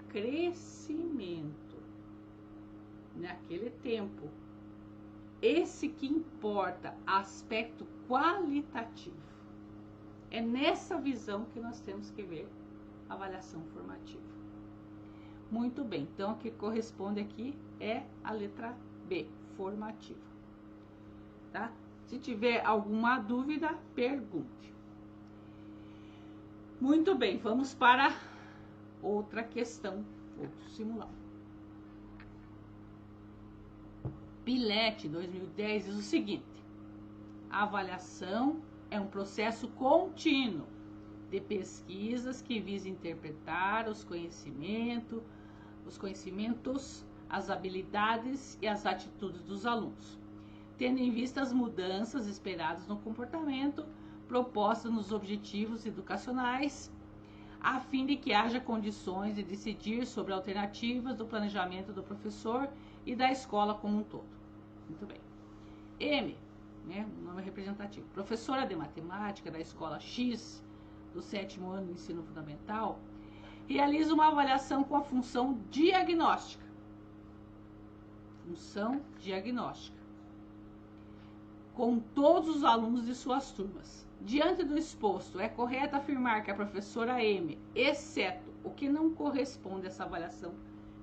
crescimento naquele tempo. Esse que importa, aspecto qualitativo. É nessa visão que nós temos que ver a avaliação formativa. Muito bem, então o que corresponde aqui é a letra B, formativa. Tá? Se tiver alguma dúvida, pergunte. Muito bem, vamos para outra questão, outro simulado. Pilete 2010 diz o seguinte: a avaliação é um processo contínuo de pesquisas que visa interpretar os conhecimentos, as habilidades e as atitudes dos alunos, tendo em vista as mudanças esperadas no comportamento, propostas nos objetivos educacionais, a fim de que haja condições de decidir sobre alternativas do planejamento do professor e da escola como um todo. Muito bem. M, né, o nome representativo. Professora de matemática da escola X, do 7º ano do ensino fundamental, realiza uma avaliação com a função diagnóstica. Função diagnóstica. Com todos os alunos de suas turmas. Diante do exposto, é correto afirmar que a professora M, exceto o que não corresponde a essa avaliação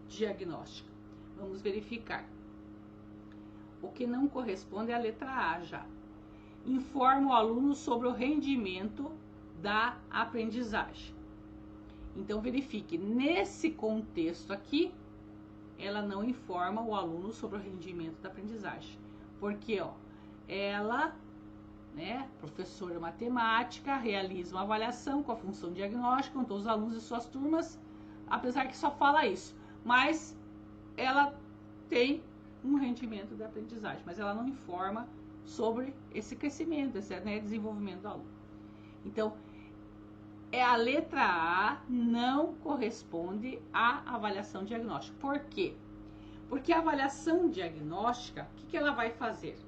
diagnóstica. Vamos verificar. O que não corresponde é a letra A já. Informa o aluno sobre o rendimento da aprendizagem. Então, verifique, nesse contexto aqui, ela não informa o aluno sobre o rendimento da aprendizagem. Porque, ó, ela, né, professora de matemática, realiza uma avaliação com a função diagnóstica com todos os alunos de suas turmas, apesar que só fala isso. Mas ela tem um rendimento da aprendizagem, mas ela não informa sobre esse crescimento, esse, né, desenvolvimento do aluno. Então, a letra A não corresponde à avaliação diagnóstica. Por quê? Porque a avaliação diagnóstica, o que ela vai fazer?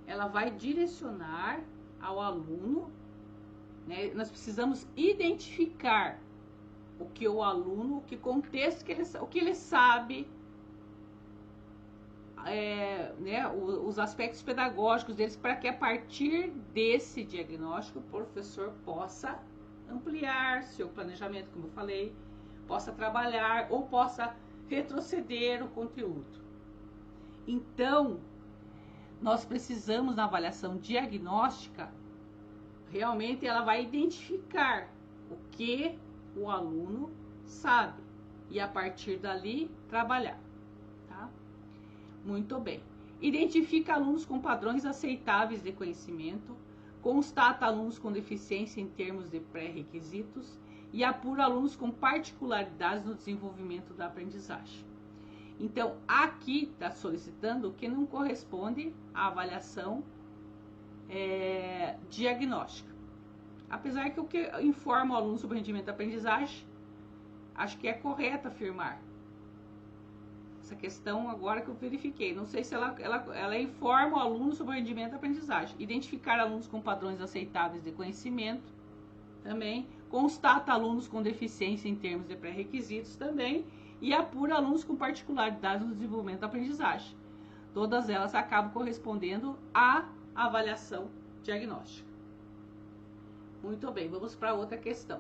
Ela vai direcionar ao aluno, né? Nós precisamos identificar o que o aluno, o que contexto que ele, o que ele sabe, né, os aspectos pedagógicos deles, para que a partir desse diagnóstico o professor possa ampliar seu planejamento, como eu falei, possa trabalhar ou possa retroceder o conteúdo. Então, nós precisamos, na avaliação diagnóstica, realmente ela vai identificar o que o aluno sabe e a partir dali trabalhar. Muito bem. Identifica alunos com padrões aceitáveis de conhecimento, constata alunos com deficiência em termos de pré-requisitos e apura alunos com particularidades no desenvolvimento da aprendizagem. Então, aqui está solicitando o que não corresponde à avaliação diagnóstica. Apesar que o que informa o aluno sobre o rendimento da aprendizagem, acho que é correto afirmar. Essa questão agora que eu verifiquei, não sei se ela informa o aluno sobre o rendimento da aprendizagem. Identificar alunos com padrões aceitáveis de conhecimento, também. Constata alunos com deficiência em termos de pré-requisitos, também. E apura alunos com particularidades no desenvolvimento da aprendizagem. Todas elas acabam correspondendo à avaliação diagnóstica. Muito bem, vamos para outra questão.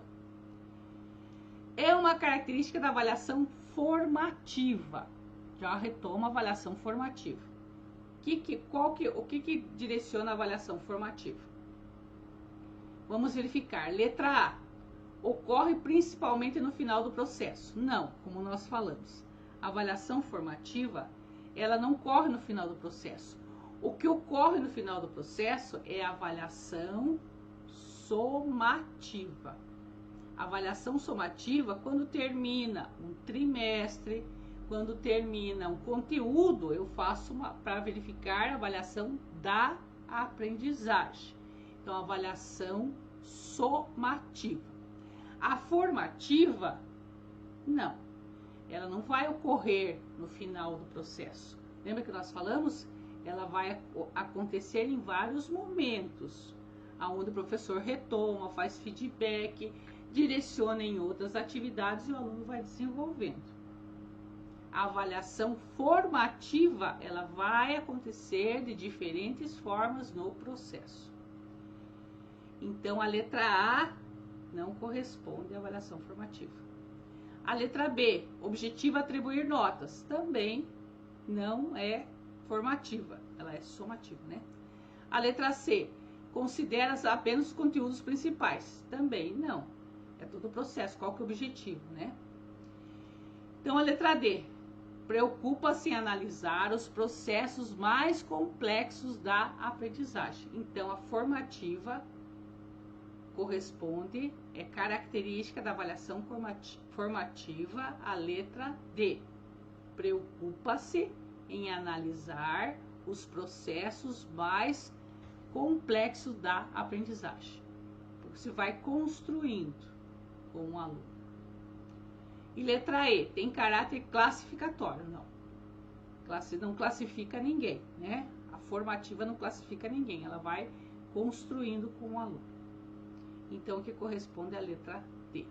É uma característica da avaliação formativa Já retoma a avaliação formativa. O que direciona a avaliação formativa? Vamos verificar. Letra A. Ocorre principalmente no final do processo. Não, como nós falamos. A avaliação formativa, ela não ocorre no final do processo. O que ocorre no final do processo é a avaliação somativa. A avaliação somativa, quando termina um trimestre, quando termina um conteúdo, eu faço para verificar a avaliação da aprendizagem. Então, avaliação somativa. A formativa, não. Ela não vai ocorrer no final do processo. Lembra que nós falamos? Ela vai acontecer em vários momentos, onde o professor retoma, faz feedback, direciona em outras atividades e o aluno vai desenvolvendo. A avaliação formativa, ela vai acontecer de diferentes formas no processo. Então, a letra A não corresponde à avaliação formativa. A letra B, objetivo atribuir notas, também não é formativa, ela é somativa, né? A letra C, considera apenas os conteúdos principais, também não, é todo o processo, qual que é o objetivo, né? Então, a letra D, preocupa-se em analisar os processos mais complexos da aprendizagem. Então, a formativa corresponde, é característica da avaliação formativa, a letra D. Preocupa-se em analisar os processos mais complexos da aprendizagem. Você vai construindo com o aluno. E letra E, tem caráter classificatório? Não. Não classifica ninguém, né? A formativa não classifica ninguém, ela vai construindo com o aluno. Então, o que corresponde à letra D.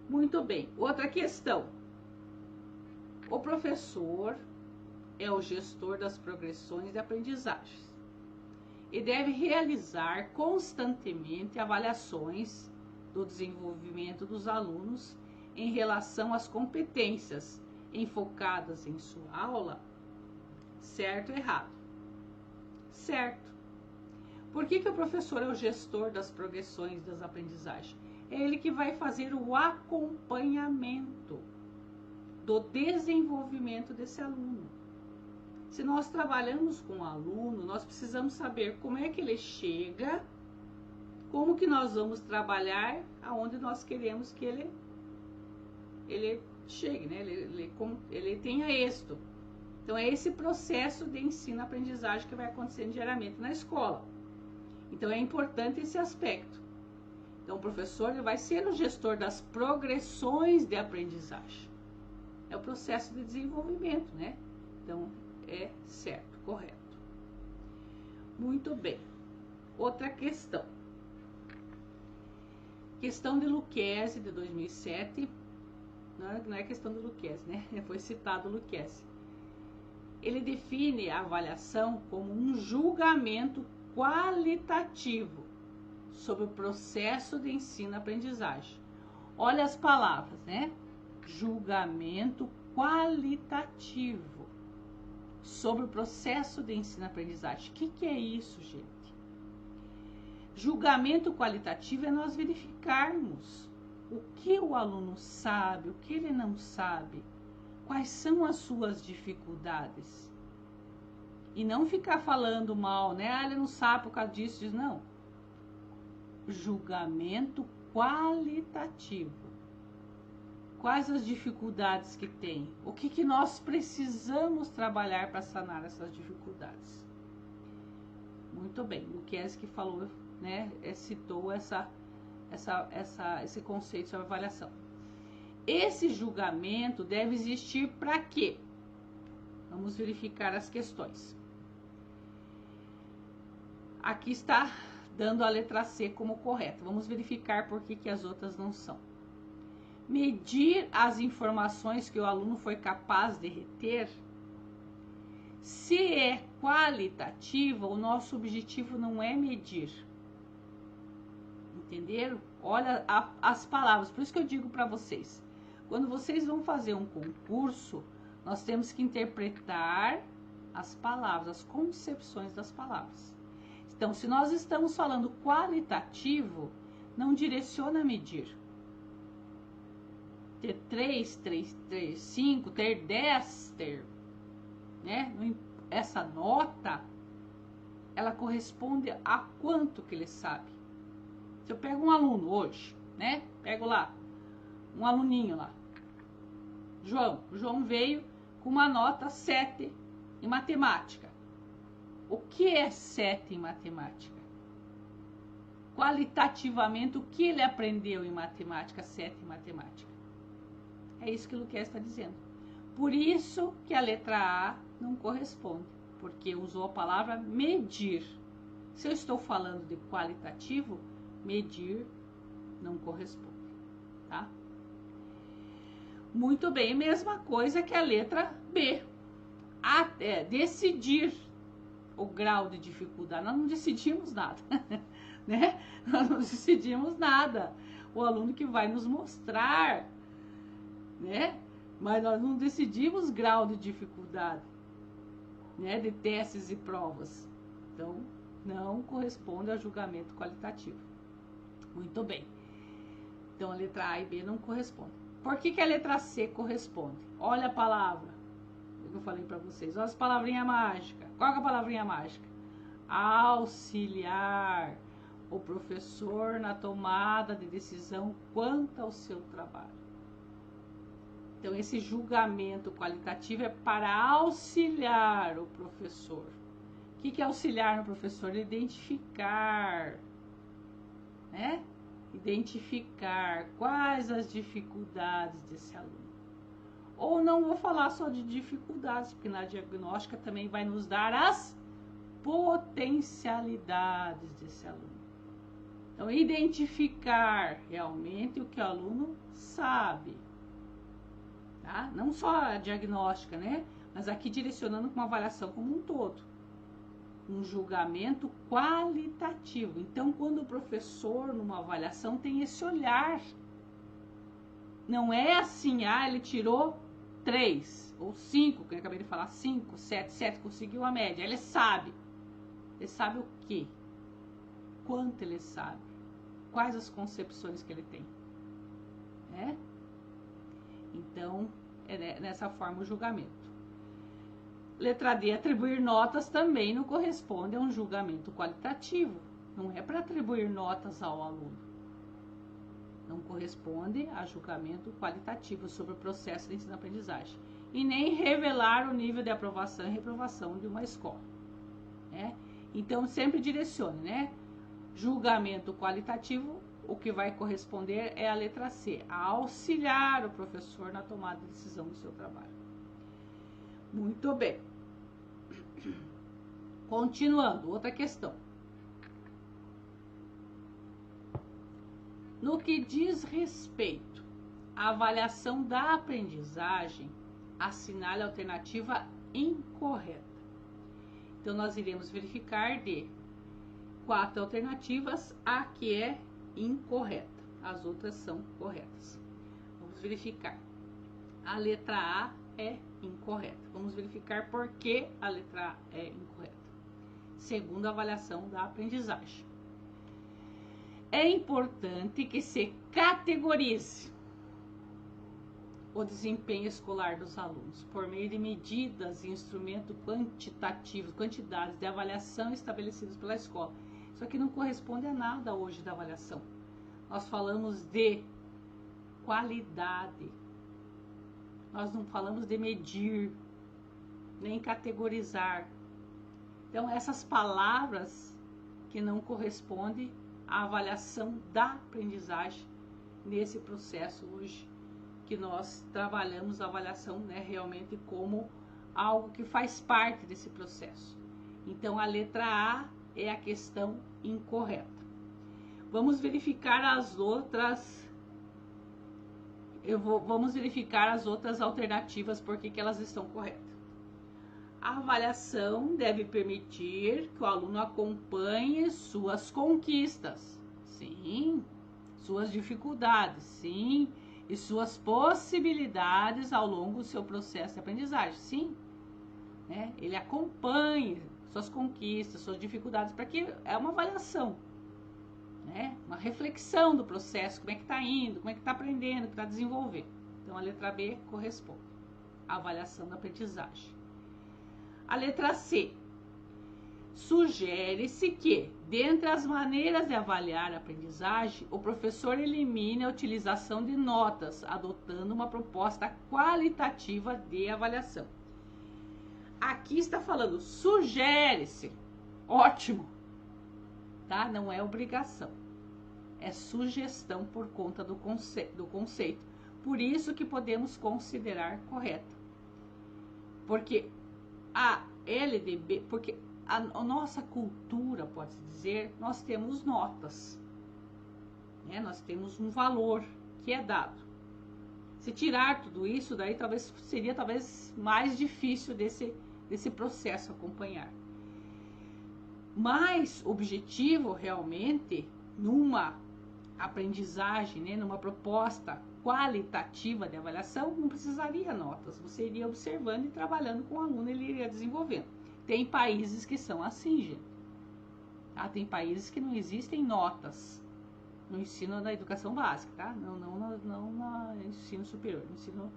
Muito bem. Outra questão. O professor é o gestor das progressões de aprendizagens e deve realizar constantemente avaliações do desenvolvimento dos alunos em relação às competências enfocadas em sua aula, certo ou errado? Certo. Por que o professor é o gestor das progressões das aprendizagens? É ele que vai fazer o acompanhamento do desenvolvimento desse aluno. Se nós trabalhamos com o aluno, nós precisamos saber como é que ele chega, como que nós vamos trabalhar aonde nós queremos que ele chegue, né? Ele tenha êxito. Então, é esse processo de ensino-aprendizagem que vai acontecendo diariamente na escola. Então, é importante esse aspecto. Então, o professor ele vai ser o gestor das progressões de aprendizagem. É o processo de desenvolvimento, né? Então, é certo, correto. Muito bem. Outra questão. Questão de Lucchesi, de 2007. Não é questão do Lucchesi, né? Foi citado o Lucchesi. Ele define a avaliação como um julgamento qualitativo sobre o processo de ensino-aprendizagem. Olha as palavras, né? Julgamento qualitativo sobre o processo de ensino-aprendizagem. O que é isso, gente? Julgamento qualitativo é nós verificarmos o que o aluno sabe, o que ele não sabe, quais são as suas dificuldades. E não ficar falando mal, né? Ah, ele não sabe por causa disso, não. Julgamento qualitativo. Quais as dificuldades que tem? O que nós precisamos trabalhar para sanar essas dificuldades? Muito bem, o Lucchesi que falou, né? Citou esse conceito sobre avaliação. Esse julgamento deve existir para quê? Vamos verificar as questões. Aqui está dando a letra C como correta. Vamos verificar por que as outras não são. Medir as informações que o aluno foi capaz de reter. Se é qualitativa, o nosso objetivo não é medir. Entenderam? Olha as palavras. Por isso que eu digo para vocês. quando vocês vão fazer um concurso, nós temos que interpretar as palavras, as concepções das palavras. Então, se nós estamos falando qualitativo, não direciona a medir. Ter 3, ter 5, ter 10, né? Essa nota, ela corresponde a quanto que ele sabe. Se eu pego um aluno hoje, né? Pego lá, um aluninho lá. O João veio com uma nota 7 em matemática. O que é 7 em matemática? Qualitativamente, o que ele aprendeu em matemática, 7 em matemática? É isso que o Luquez está dizendo. Por isso que a letra A não corresponde, porque usou a palavra medir. Se eu estou falando de qualitativo, medir não corresponde, tá? Muito bem, mesma coisa que a letra B. Decidir o grau de dificuldade. Nós não decidimos nada, né? Nós não decidimos nada. O aluno que vai nos mostrar, né? Mas nós não decidimos grau de dificuldade, né? De testes e provas. Então, não corresponde a julgamento qualitativo. Muito bem. Então, a letra A e B não correspondem. Por que a letra C corresponde? Olha a palavra que eu falei para vocês. Olha as palavrinhas mágicas. Qual é a palavrinha mágica? Auxiliar o professor na tomada de decisão quanto ao seu trabalho. Então, esse julgamento qualitativo é para auxiliar o professor. O que é auxiliar no professor? Identificar, né? Identificar quais as dificuldades desse aluno. Ou não vou falar só de dificuldades, porque na diagnóstica também vai nos dar as potencialidades desse aluno. Então, identificar realmente o que o aluno sabe. Tá? Não só a diagnóstica, né? Mas aqui direcionando com uma avaliação como um todo. Um julgamento qualitativo. Então, quando o professor, numa avaliação, tem esse olhar. Não é assim, ele tirou 3 ou 5, que eu acabei de falar, 5, 7, conseguiu a média. Ele sabe. Ele sabe o quê? Quanto ele sabe? Quais as concepções que ele tem? Né? Então, é nessa forma o julgamento. Letra D, atribuir notas também não corresponde a um julgamento qualitativo. Não é para atribuir notas ao aluno. Não corresponde a julgamento qualitativo sobre o processo de ensino-aprendizagem. E nem revelar o nível de aprovação e reprovação de uma escola. Né? Então, sempre direcione, né? Julgamento qualitativo, o que vai corresponder é a letra C, a auxiliar o professor na tomada de decisão do seu trabalho. Muito bem. Continuando, outra questão. No que diz respeito à avaliação da aprendizagem, assinale a alternativa incorreta. Então, nós iremos verificar de 4 alternativas, a que é incorreta. As outras são corretas. Vamos verificar. A letra A é incorreta. Vamos verificar por que a letra A é incorreta. Segundo a avaliação da aprendizagem. É importante que se categorize o desempenho escolar dos alunos por meio de medidas e instrumentos quantitativos, quantidades de avaliação estabelecidos pela escola. Isso aqui não corresponde a nada hoje da avaliação. Nós falamos de qualidade. Nós não falamos de medir, nem categorizar. Então, essas palavras que não correspondem à avaliação da aprendizagem nesse processo hoje, que nós trabalhamos a avaliação, né, realmente como algo que faz parte desse processo. Então, a letra A é a questão incorreta. Vamos verificar as outras. Vamos verificar as outras alternativas, porque que elas estão corretas. A avaliação deve permitir que o aluno acompanhe suas conquistas, sim, suas dificuldades, sim, e suas possibilidades ao longo do seu processo de aprendizagem. Sim, né? Ele acompanha suas conquistas, suas dificuldades, para que é uma avaliação, né? Uma reflexão do processo, como é que está indo, como é que está aprendendo, o que está desenvolvendo. Então a letra B corresponde à avaliação da aprendizagem. A letra C. Sugere-se que, dentre as maneiras de avaliar a aprendizagem, o professor elimine a utilização de notas, adotando uma proposta qualitativa de avaliação. Aqui está falando, sugere-se. Ótimo. Tá? Não é obrigação. É sugestão por conta do conceito. Por isso que podemos considerar correta. Porque a LDB, porque a nossa cultura, pode-se dizer, nós temos notas, né? Nós temos um valor que é dado. Se tirar tudo isso, daí seria mais difícil desse processo acompanhar. Mais objetivo realmente numa aprendizagem, né? Numa proposta qualitativa de avaliação, não precisaria notas. Você iria observando e trabalhando com o aluno, ele iria desenvolvendo. Tem países que são assim, gente. Tá? Tem países que não existem notas no ensino da educação básica, tá? Não no ensino superior, no ensino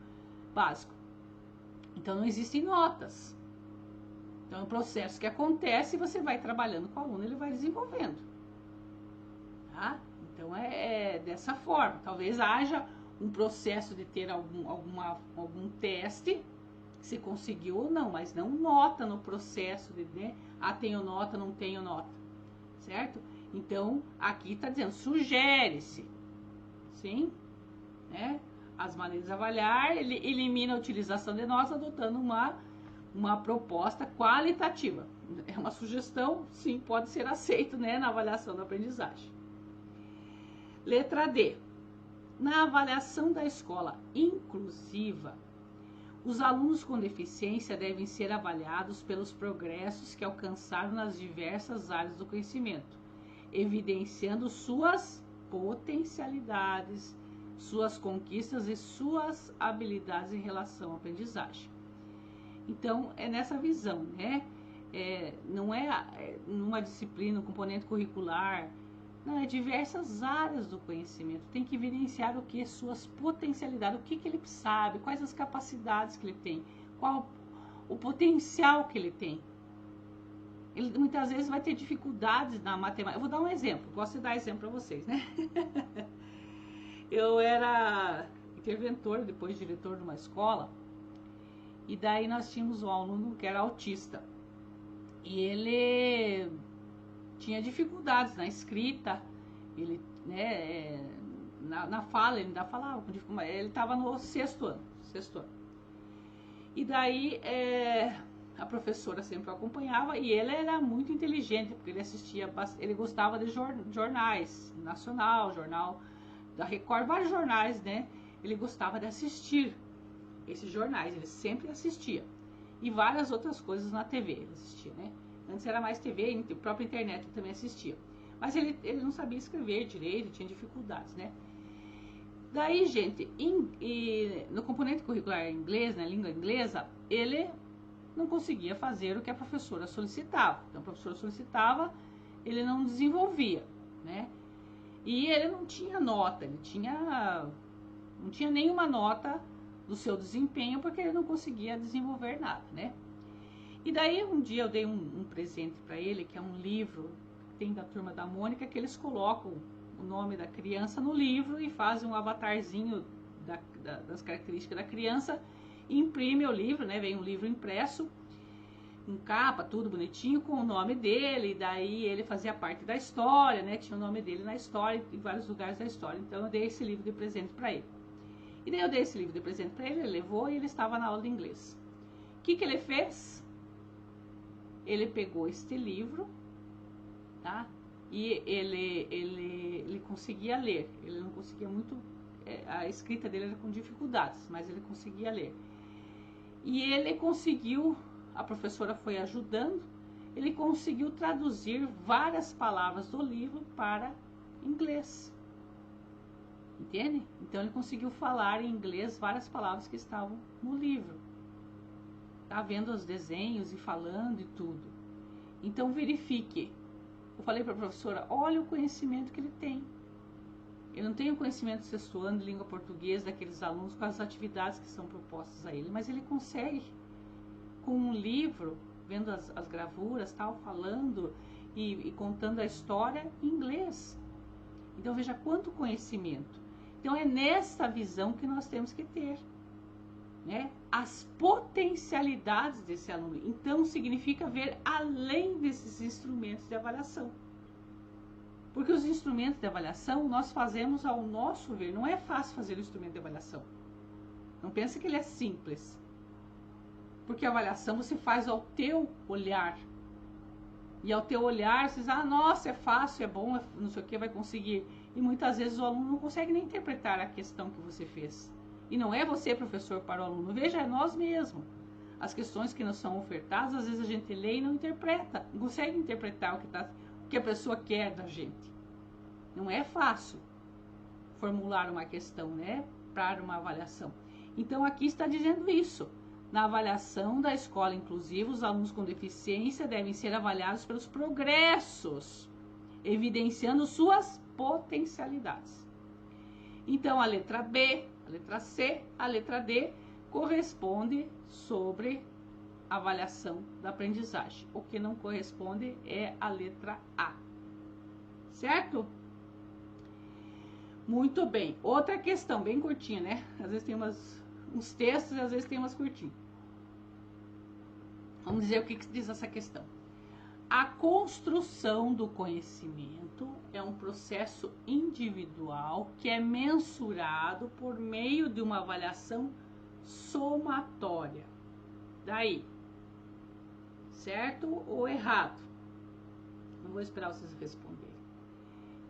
básico. Então não existem notas. Então é um processo que acontece e você vai trabalhando com o aluno, ele vai desenvolvendo. Tá? Então é dessa forma. Talvez haja um processo de ter algum teste, se conseguiu ou não, mas não nota no processo de, né? Ah, tenho nota, não tenho nota, certo? Então, aqui está dizendo, sugere-se, sim, né? As maneiras de avaliar, ele elimina a utilização de notas, adotando uma proposta qualitativa. É uma sugestão, sim, pode ser aceito, né, na avaliação da aprendizagem. Letra D. Na avaliação da escola inclusiva, os alunos com deficiência devem ser avaliados pelos progressos que alcançaram nas diversas áreas do conhecimento, evidenciando suas potencialidades, suas conquistas e suas habilidades em relação à aprendizagem. Então, é nessa visão, né? Não é numa disciplina, um componente curricular, não, é diversas áreas do conhecimento. Tem que evidenciar o que? Suas potencialidades, o que ele sabe, quais as capacidades que ele tem, qual o potencial que ele tem. Ele muitas vezes vai ter dificuldades na matemática. Eu vou dar um exemplo, gosto de dar exemplo para vocês, né? Eu era interventor, depois diretor de uma escola, e daí nós tínhamos um aluno que era autista. E ele tinha dificuldades na escrita, ele, né, na fala, ele ainda falava, ele estava no sexto ano. E daí a professora sempre o acompanhava e ele era muito inteligente, porque ele gostava de jornais, Nacional, Jornal da Record, vários jornais, né? Ele gostava de assistir esses jornais, ele sempre assistia. E várias outras coisas na TV ele assistia, né? Antes era mais TV, a própria internet ele também assistia. Mas ele não sabia escrever direito, tinha dificuldades, né? Daí, gente, no componente curricular inglês, na língua inglesa, ele não conseguia fazer o que a professora solicitava. Então, a professora solicitava, ele não desenvolvia, né? E ele não tinha nota, não tinha nenhuma nota do seu desempenho, porque ele não conseguia desenvolver nada, né? E daí um dia eu dei um presente para ele, que é um livro que tem da Turma da Mônica, que eles colocam o nome da criança no livro e fazem um avatarzinho das características da criança, e imprime o livro, né? Vem um livro impresso, em capa, tudo bonitinho, com o nome dele, e daí ele fazia parte da história, né? Tinha o nome dele na história, em vários lugares da história. Então eu dei esse livro de presente para ele. E daí eu dei esse livro de presente para ele, ele levou e ele estava na aula de inglês. O que ele fez? Ele pegou este livro, tá? E ele conseguia ler. Ele não conseguia muito, a escrita dele era com dificuldades, mas ele conseguia ler. E ele conseguiu, a professora foi ajudando, ele conseguiu traduzir várias palavras do livro para inglês. Entende? Então ele conseguiu falar em inglês várias palavras que estavam no livro. Tá vendo os desenhos e falando e tudo. Então verifique. Eu falei para a professora, olha o conhecimento que ele tem. Ele não tem o conhecimento sexto ano de língua portuguesa daqueles alunos com as atividades que são propostas a ele, mas ele consegue, com um livro, vendo as gravuras, tal, falando e contando a história em inglês. Então veja quanto conhecimento. Então é nessa visão que nós temos que ter, né? As potencialidades desse aluno. Então significa ver além desses instrumentos de avaliação. Porque os instrumentos de avaliação nós fazemos ao nosso ver. Não é fácil fazer o instrumento de avaliação. Não pense que ele é simples. Porque a avaliação você faz ao teu olhar. E ao teu olhar você diz, ah, nossa, é fácil, é bom, não sei o que, vai conseguir. E muitas vezes o aluno não consegue nem interpretar a questão que você fez. E não é você, professor, para o aluno. Veja, é nós mesmos. As questões que nos são ofertadas, às vezes a gente lê e não interpreta. Não consegue interpretar o que a pessoa quer da gente. Não é fácil formular uma questão, né, para uma avaliação. Então aqui está dizendo isso. Na avaliação da escola inclusiva, os alunos com deficiência devem ser avaliados pelos progressos, evidenciando suas potencialidades. Então a letra B, a letra C, a letra D corresponde sobre a avaliação da aprendizagem. O que não corresponde é a letra A. Certo? Muito bem. Outra questão, bem curtinha, né? Às vezes tem uns textos e às vezes tem umas curtinhas. Vamos dizer o que diz essa questão. A construção do conhecimento é um processo individual que é mensurado por meio de uma avaliação somatória. Daí, certo ou errado? Não vou esperar vocês responderem.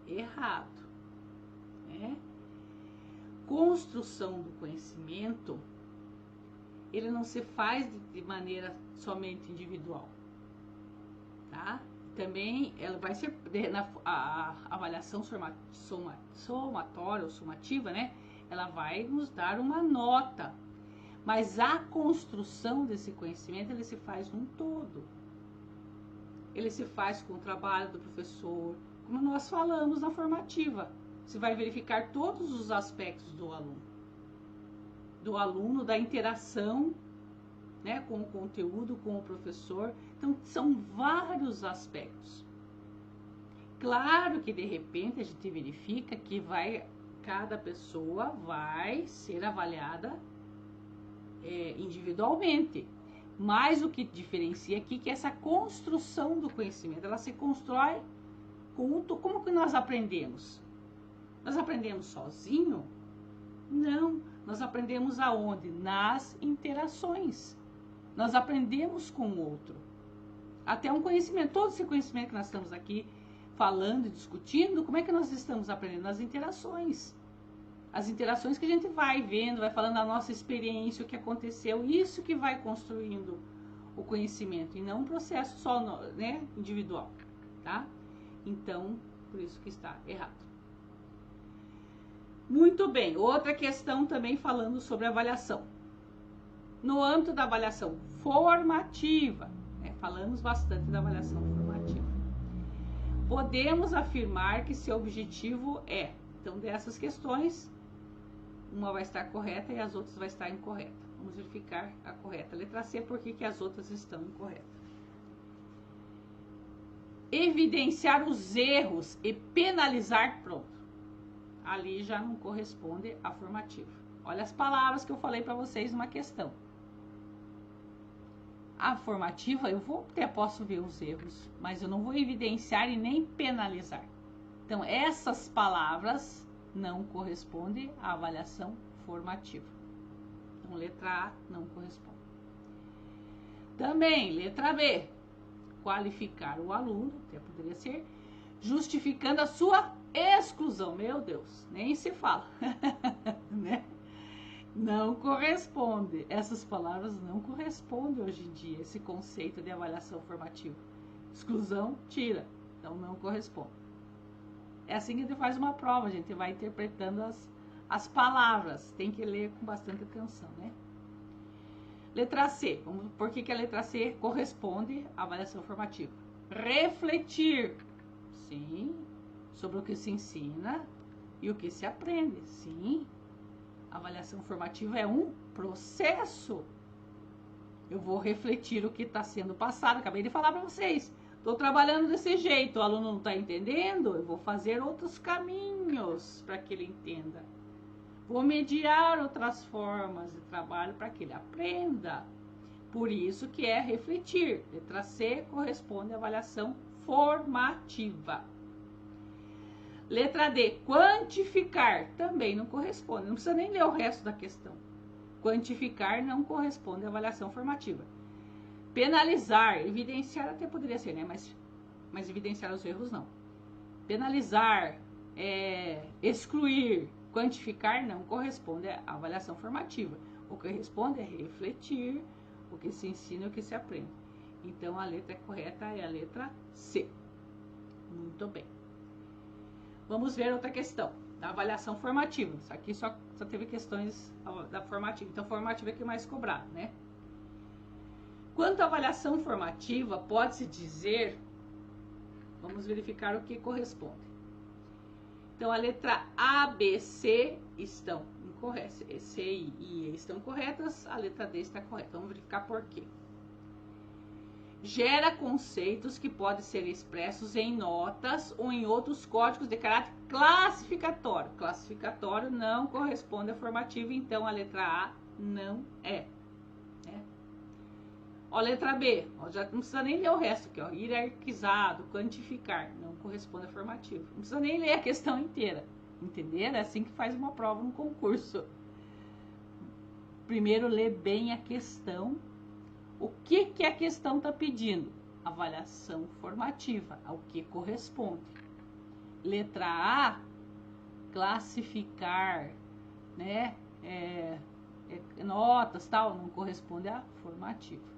Errado. Né? Construção do conhecimento, ele não se faz de maneira somente individual, tá? Também ela vai ser a avaliação somatória ou somativa, né? Ela vai nos dar uma nota, mas a construção desse conhecimento ele se faz num todo. Ele se faz com o trabalho do professor, como nós falamos na formativa. Você vai verificar todos os aspectos do aluno, da interação, né, com o conteúdo, com o professor. Então, são vários aspectos. Claro que, de repente, a gente verifica que cada pessoa vai ser avaliada individualmente. Mas o que diferencia aqui é que essa construção do conhecimento, ela se constrói como que nós aprendemos? Nós aprendemos sozinho? Não, nós aprendemos aonde? Nas interações. Nós aprendemos com o outro. Até um conhecimento, todo esse conhecimento que nós estamos aqui falando e discutindo, como é que nós estamos aprendendo? Nas interações. As interações que a gente vai vendo, vai falando da nossa experiência, o que aconteceu, isso que vai construindo o conhecimento, e não um processo só, né, individual, tá? Então, por isso que está errado. Muito bem, outra questão também falando sobre avaliação. No âmbito da avaliação formativa, né, falamos bastante da avaliação formativa. Podemos afirmar que seu objetivo é, então dessas questões, uma vai estar correta e as outras vai estar incorreta. Vamos verificar a correta. Letra C, por que as outras estão incorretas? Evidenciar os erros e penalizar, pronto. Ali já não corresponde à formativa. Olha as palavras que eu falei para vocês numa questão. A formativa, posso ver os erros, mas eu não vou evidenciar e nem penalizar. Então, essas palavras não correspondem à avaliação formativa. Então, letra A não corresponde. Também, letra B, qualificar o aluno, até poderia ser, justificando a sua exclusão. Meu Deus, nem se fala, né? Não corresponde. Essas palavras não correspondem hoje em dia, esse conceito de avaliação formativa. Exclusão, tira. Então, não corresponde. É assim que a gente faz uma prova, a gente vai interpretando as palavras. Tem que ler com bastante atenção, né? Letra C. Por que a letra C corresponde à avaliação formativa? Refletir, sim, sobre o que se ensina e o que se aprende, sim. A avaliação formativa é um processo. Eu vou refletir o que está sendo passado. Acabei de falar para vocês. Estou trabalhando desse jeito, o aluno não está entendendo, eu vou fazer outros caminhos para que ele entenda. Vou mediar outras formas de trabalho para que ele aprenda. Por isso que é refletir. Letra C corresponde à avaliação formativa. Letra D, quantificar, também não corresponde. Não precisa nem ler o resto da questão. Quantificar não corresponde à avaliação formativa. Penalizar, evidenciar até poderia ser, né? Mas evidenciar os erros não. Penalizar, excluir, quantificar não corresponde à avaliação formativa. O que corresponde é refletir o que se ensina e o que se aprende. Então a letra correta é a letra C. Muito bem. Vamos ver outra questão da avaliação formativa. Isso aqui só teve questões da formativa. Então formativa é que mais cobrado, né? Quanto à avaliação formativa, pode-se dizer, vamos verificar o que corresponde. Então, a letra A, B, C estão incorretas, C e I estão corretas, a letra D está correta. Vamos verificar por quê. Gera conceitos que podem ser expressos em notas ou em outros códigos de caráter classificatório. Classificatório não corresponde à formativa, então a letra A não é. Ó, letra B, ó, já não precisa nem ler o resto aqui, ó. Hierarquizado, quantificar, não corresponde à formativa. Não precisa nem ler a questão inteira, entenderam? É assim que faz uma prova no concurso. Primeiro, lê bem a questão. O que a questão está pedindo? Avaliação formativa, ao que corresponde. Letra A, classificar, né? Notas, tal, não corresponde à formativa.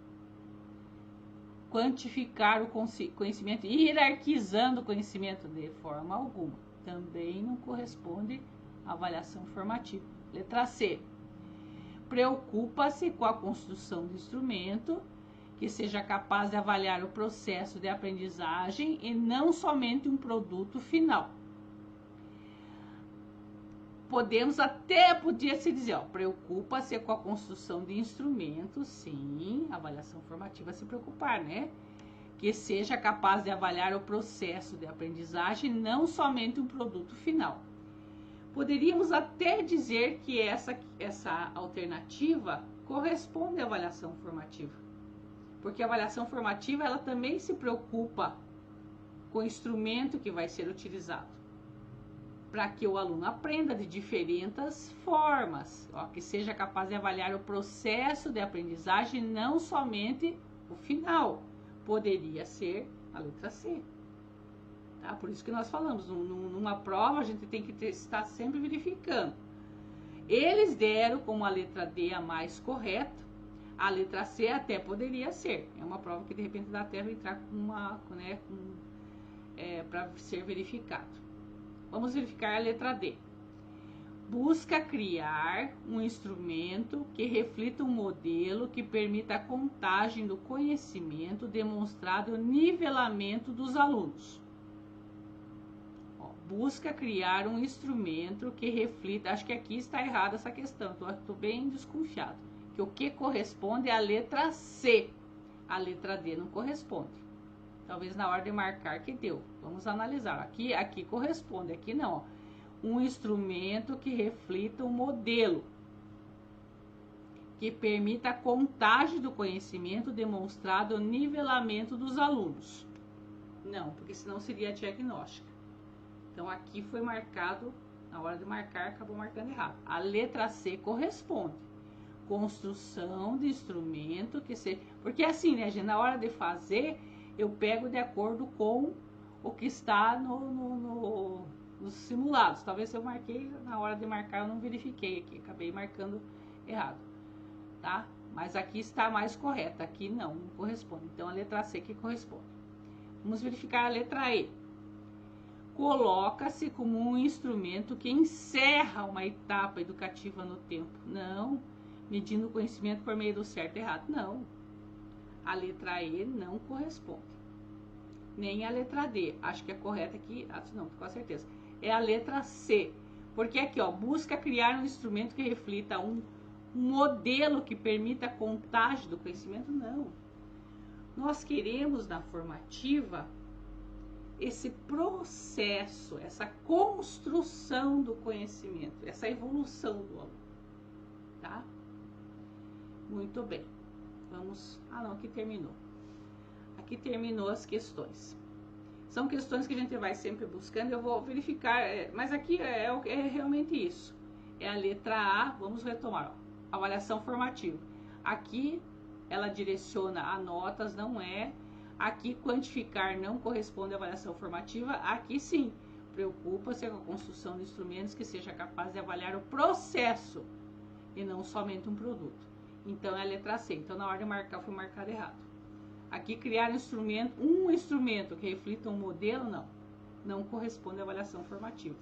Quantificar o conhecimento, hierarquizando o conhecimento de forma alguma, também não corresponde à avaliação formativa. Letra C. Preocupa-se com a construção do instrumento que seja capaz de avaliar o processo de aprendizagem e não somente um produto final. Podia se dizer, ó, preocupa-se com a construção de instrumentos, sim, avaliação formativa se preocupar, né? Que seja capaz de avaliar o processo de aprendizagem, não somente um produto final. Poderíamos até dizer que essa alternativa corresponde à avaliação formativa, porque a avaliação formativa, ela também se preocupa com o instrumento que vai ser utilizado, para que o aluno aprenda de diferentes formas, ó, que seja capaz de avaliar o processo de aprendizagem, não somente o final. Poderia ser a letra C. Tá? Por isso que nós falamos, numa prova a gente tem que estar sempre verificando. Eles deram como a letra D a mais correta, a letra C até poderia ser. É uma prova que de repente dá até entrar com uma, né, para ser verificado. Vamos verificar a letra D. Busca criar um instrumento que reflita um modelo que permita a contagem do conhecimento, demonstrado o nivelamento dos alunos. Ó, busca criar um instrumento que reflita... Acho que aqui está errada essa questão, estou bem desconfiado. Que o que corresponde é a letra C. A letra D não corresponde. Talvez na hora de marcar que deu. Vamos analisar. Aqui corresponde, aqui não. Ó. Um instrumento que reflita um modelo que permita a contagem do conhecimento, demonstrado o nivelamento dos alunos. Não, porque senão seria diagnóstica. Então aqui foi marcado, na hora de marcar, acabou marcando errado. A letra C corresponde. Construção de instrumento que seja... Porque assim, né, gente, na hora de fazer... eu pego de acordo com o que está nos simulados. Talvez se eu marquei, na hora de marcar eu não verifiquei aqui, acabei marcando errado, tá? Mas aqui está mais correta, aqui não corresponde. Então a letra C que corresponde. Vamos verificar a letra E. coloca-se como um instrumento que encerra uma etapa educativa no tempo. Não, medindo o conhecimento por meio do certo e errado. Não. A letra E não corresponde. Nem a letra D. Acho que é correta aqui. Não, com certeza. É a letra C. Porque aqui, ó, busca criar um instrumento que reflita um modelo que permita a contagem do conhecimento. Não. Nós queremos, na formativa, esse processo, essa construção do conhecimento, essa evolução do aluno, tá? Muito bem. Vamos... não, aqui terminou. Aqui terminou as questões. São questões que a gente vai sempre buscando, eu vou verificar, mas aqui é realmente isso. É a letra A, vamos retomar, ó, avaliação formativa. Aqui ela direciona a notas, não é. Aqui quantificar não corresponde à avaliação formativa, aqui sim. Preocupa-se com a construção de instrumentos que seja capaz de avaliar o processo e não somente um produto. Então é a letra C. Então na hora de marcar foi marcado errado. Aqui criar um instrumento que reflita um modelo, não corresponde à avaliação formativa.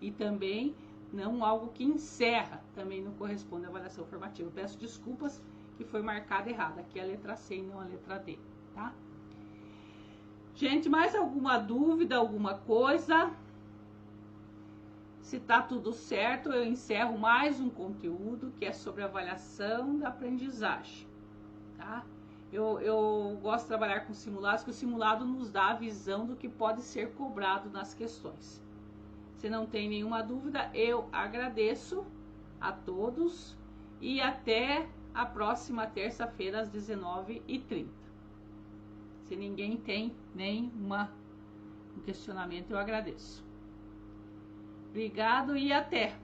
E também não algo que encerra, também não corresponde à avaliação formativa. Peço desculpas que foi marcado errado. Aqui é a letra C e não a letra D, tá? Gente, mais alguma dúvida, alguma coisa? Se tá tudo certo, eu encerro mais um conteúdo que é sobre avaliação da aprendizagem, tá? Eu gosto de trabalhar com simulados, porque o simulado nos dá a visão do que pode ser cobrado nas questões. Se não tem nenhuma dúvida, eu agradeço a todos e até a próxima terça-feira às 19h30. Se ninguém tem nenhum questionamento, eu agradeço. Obrigado e até!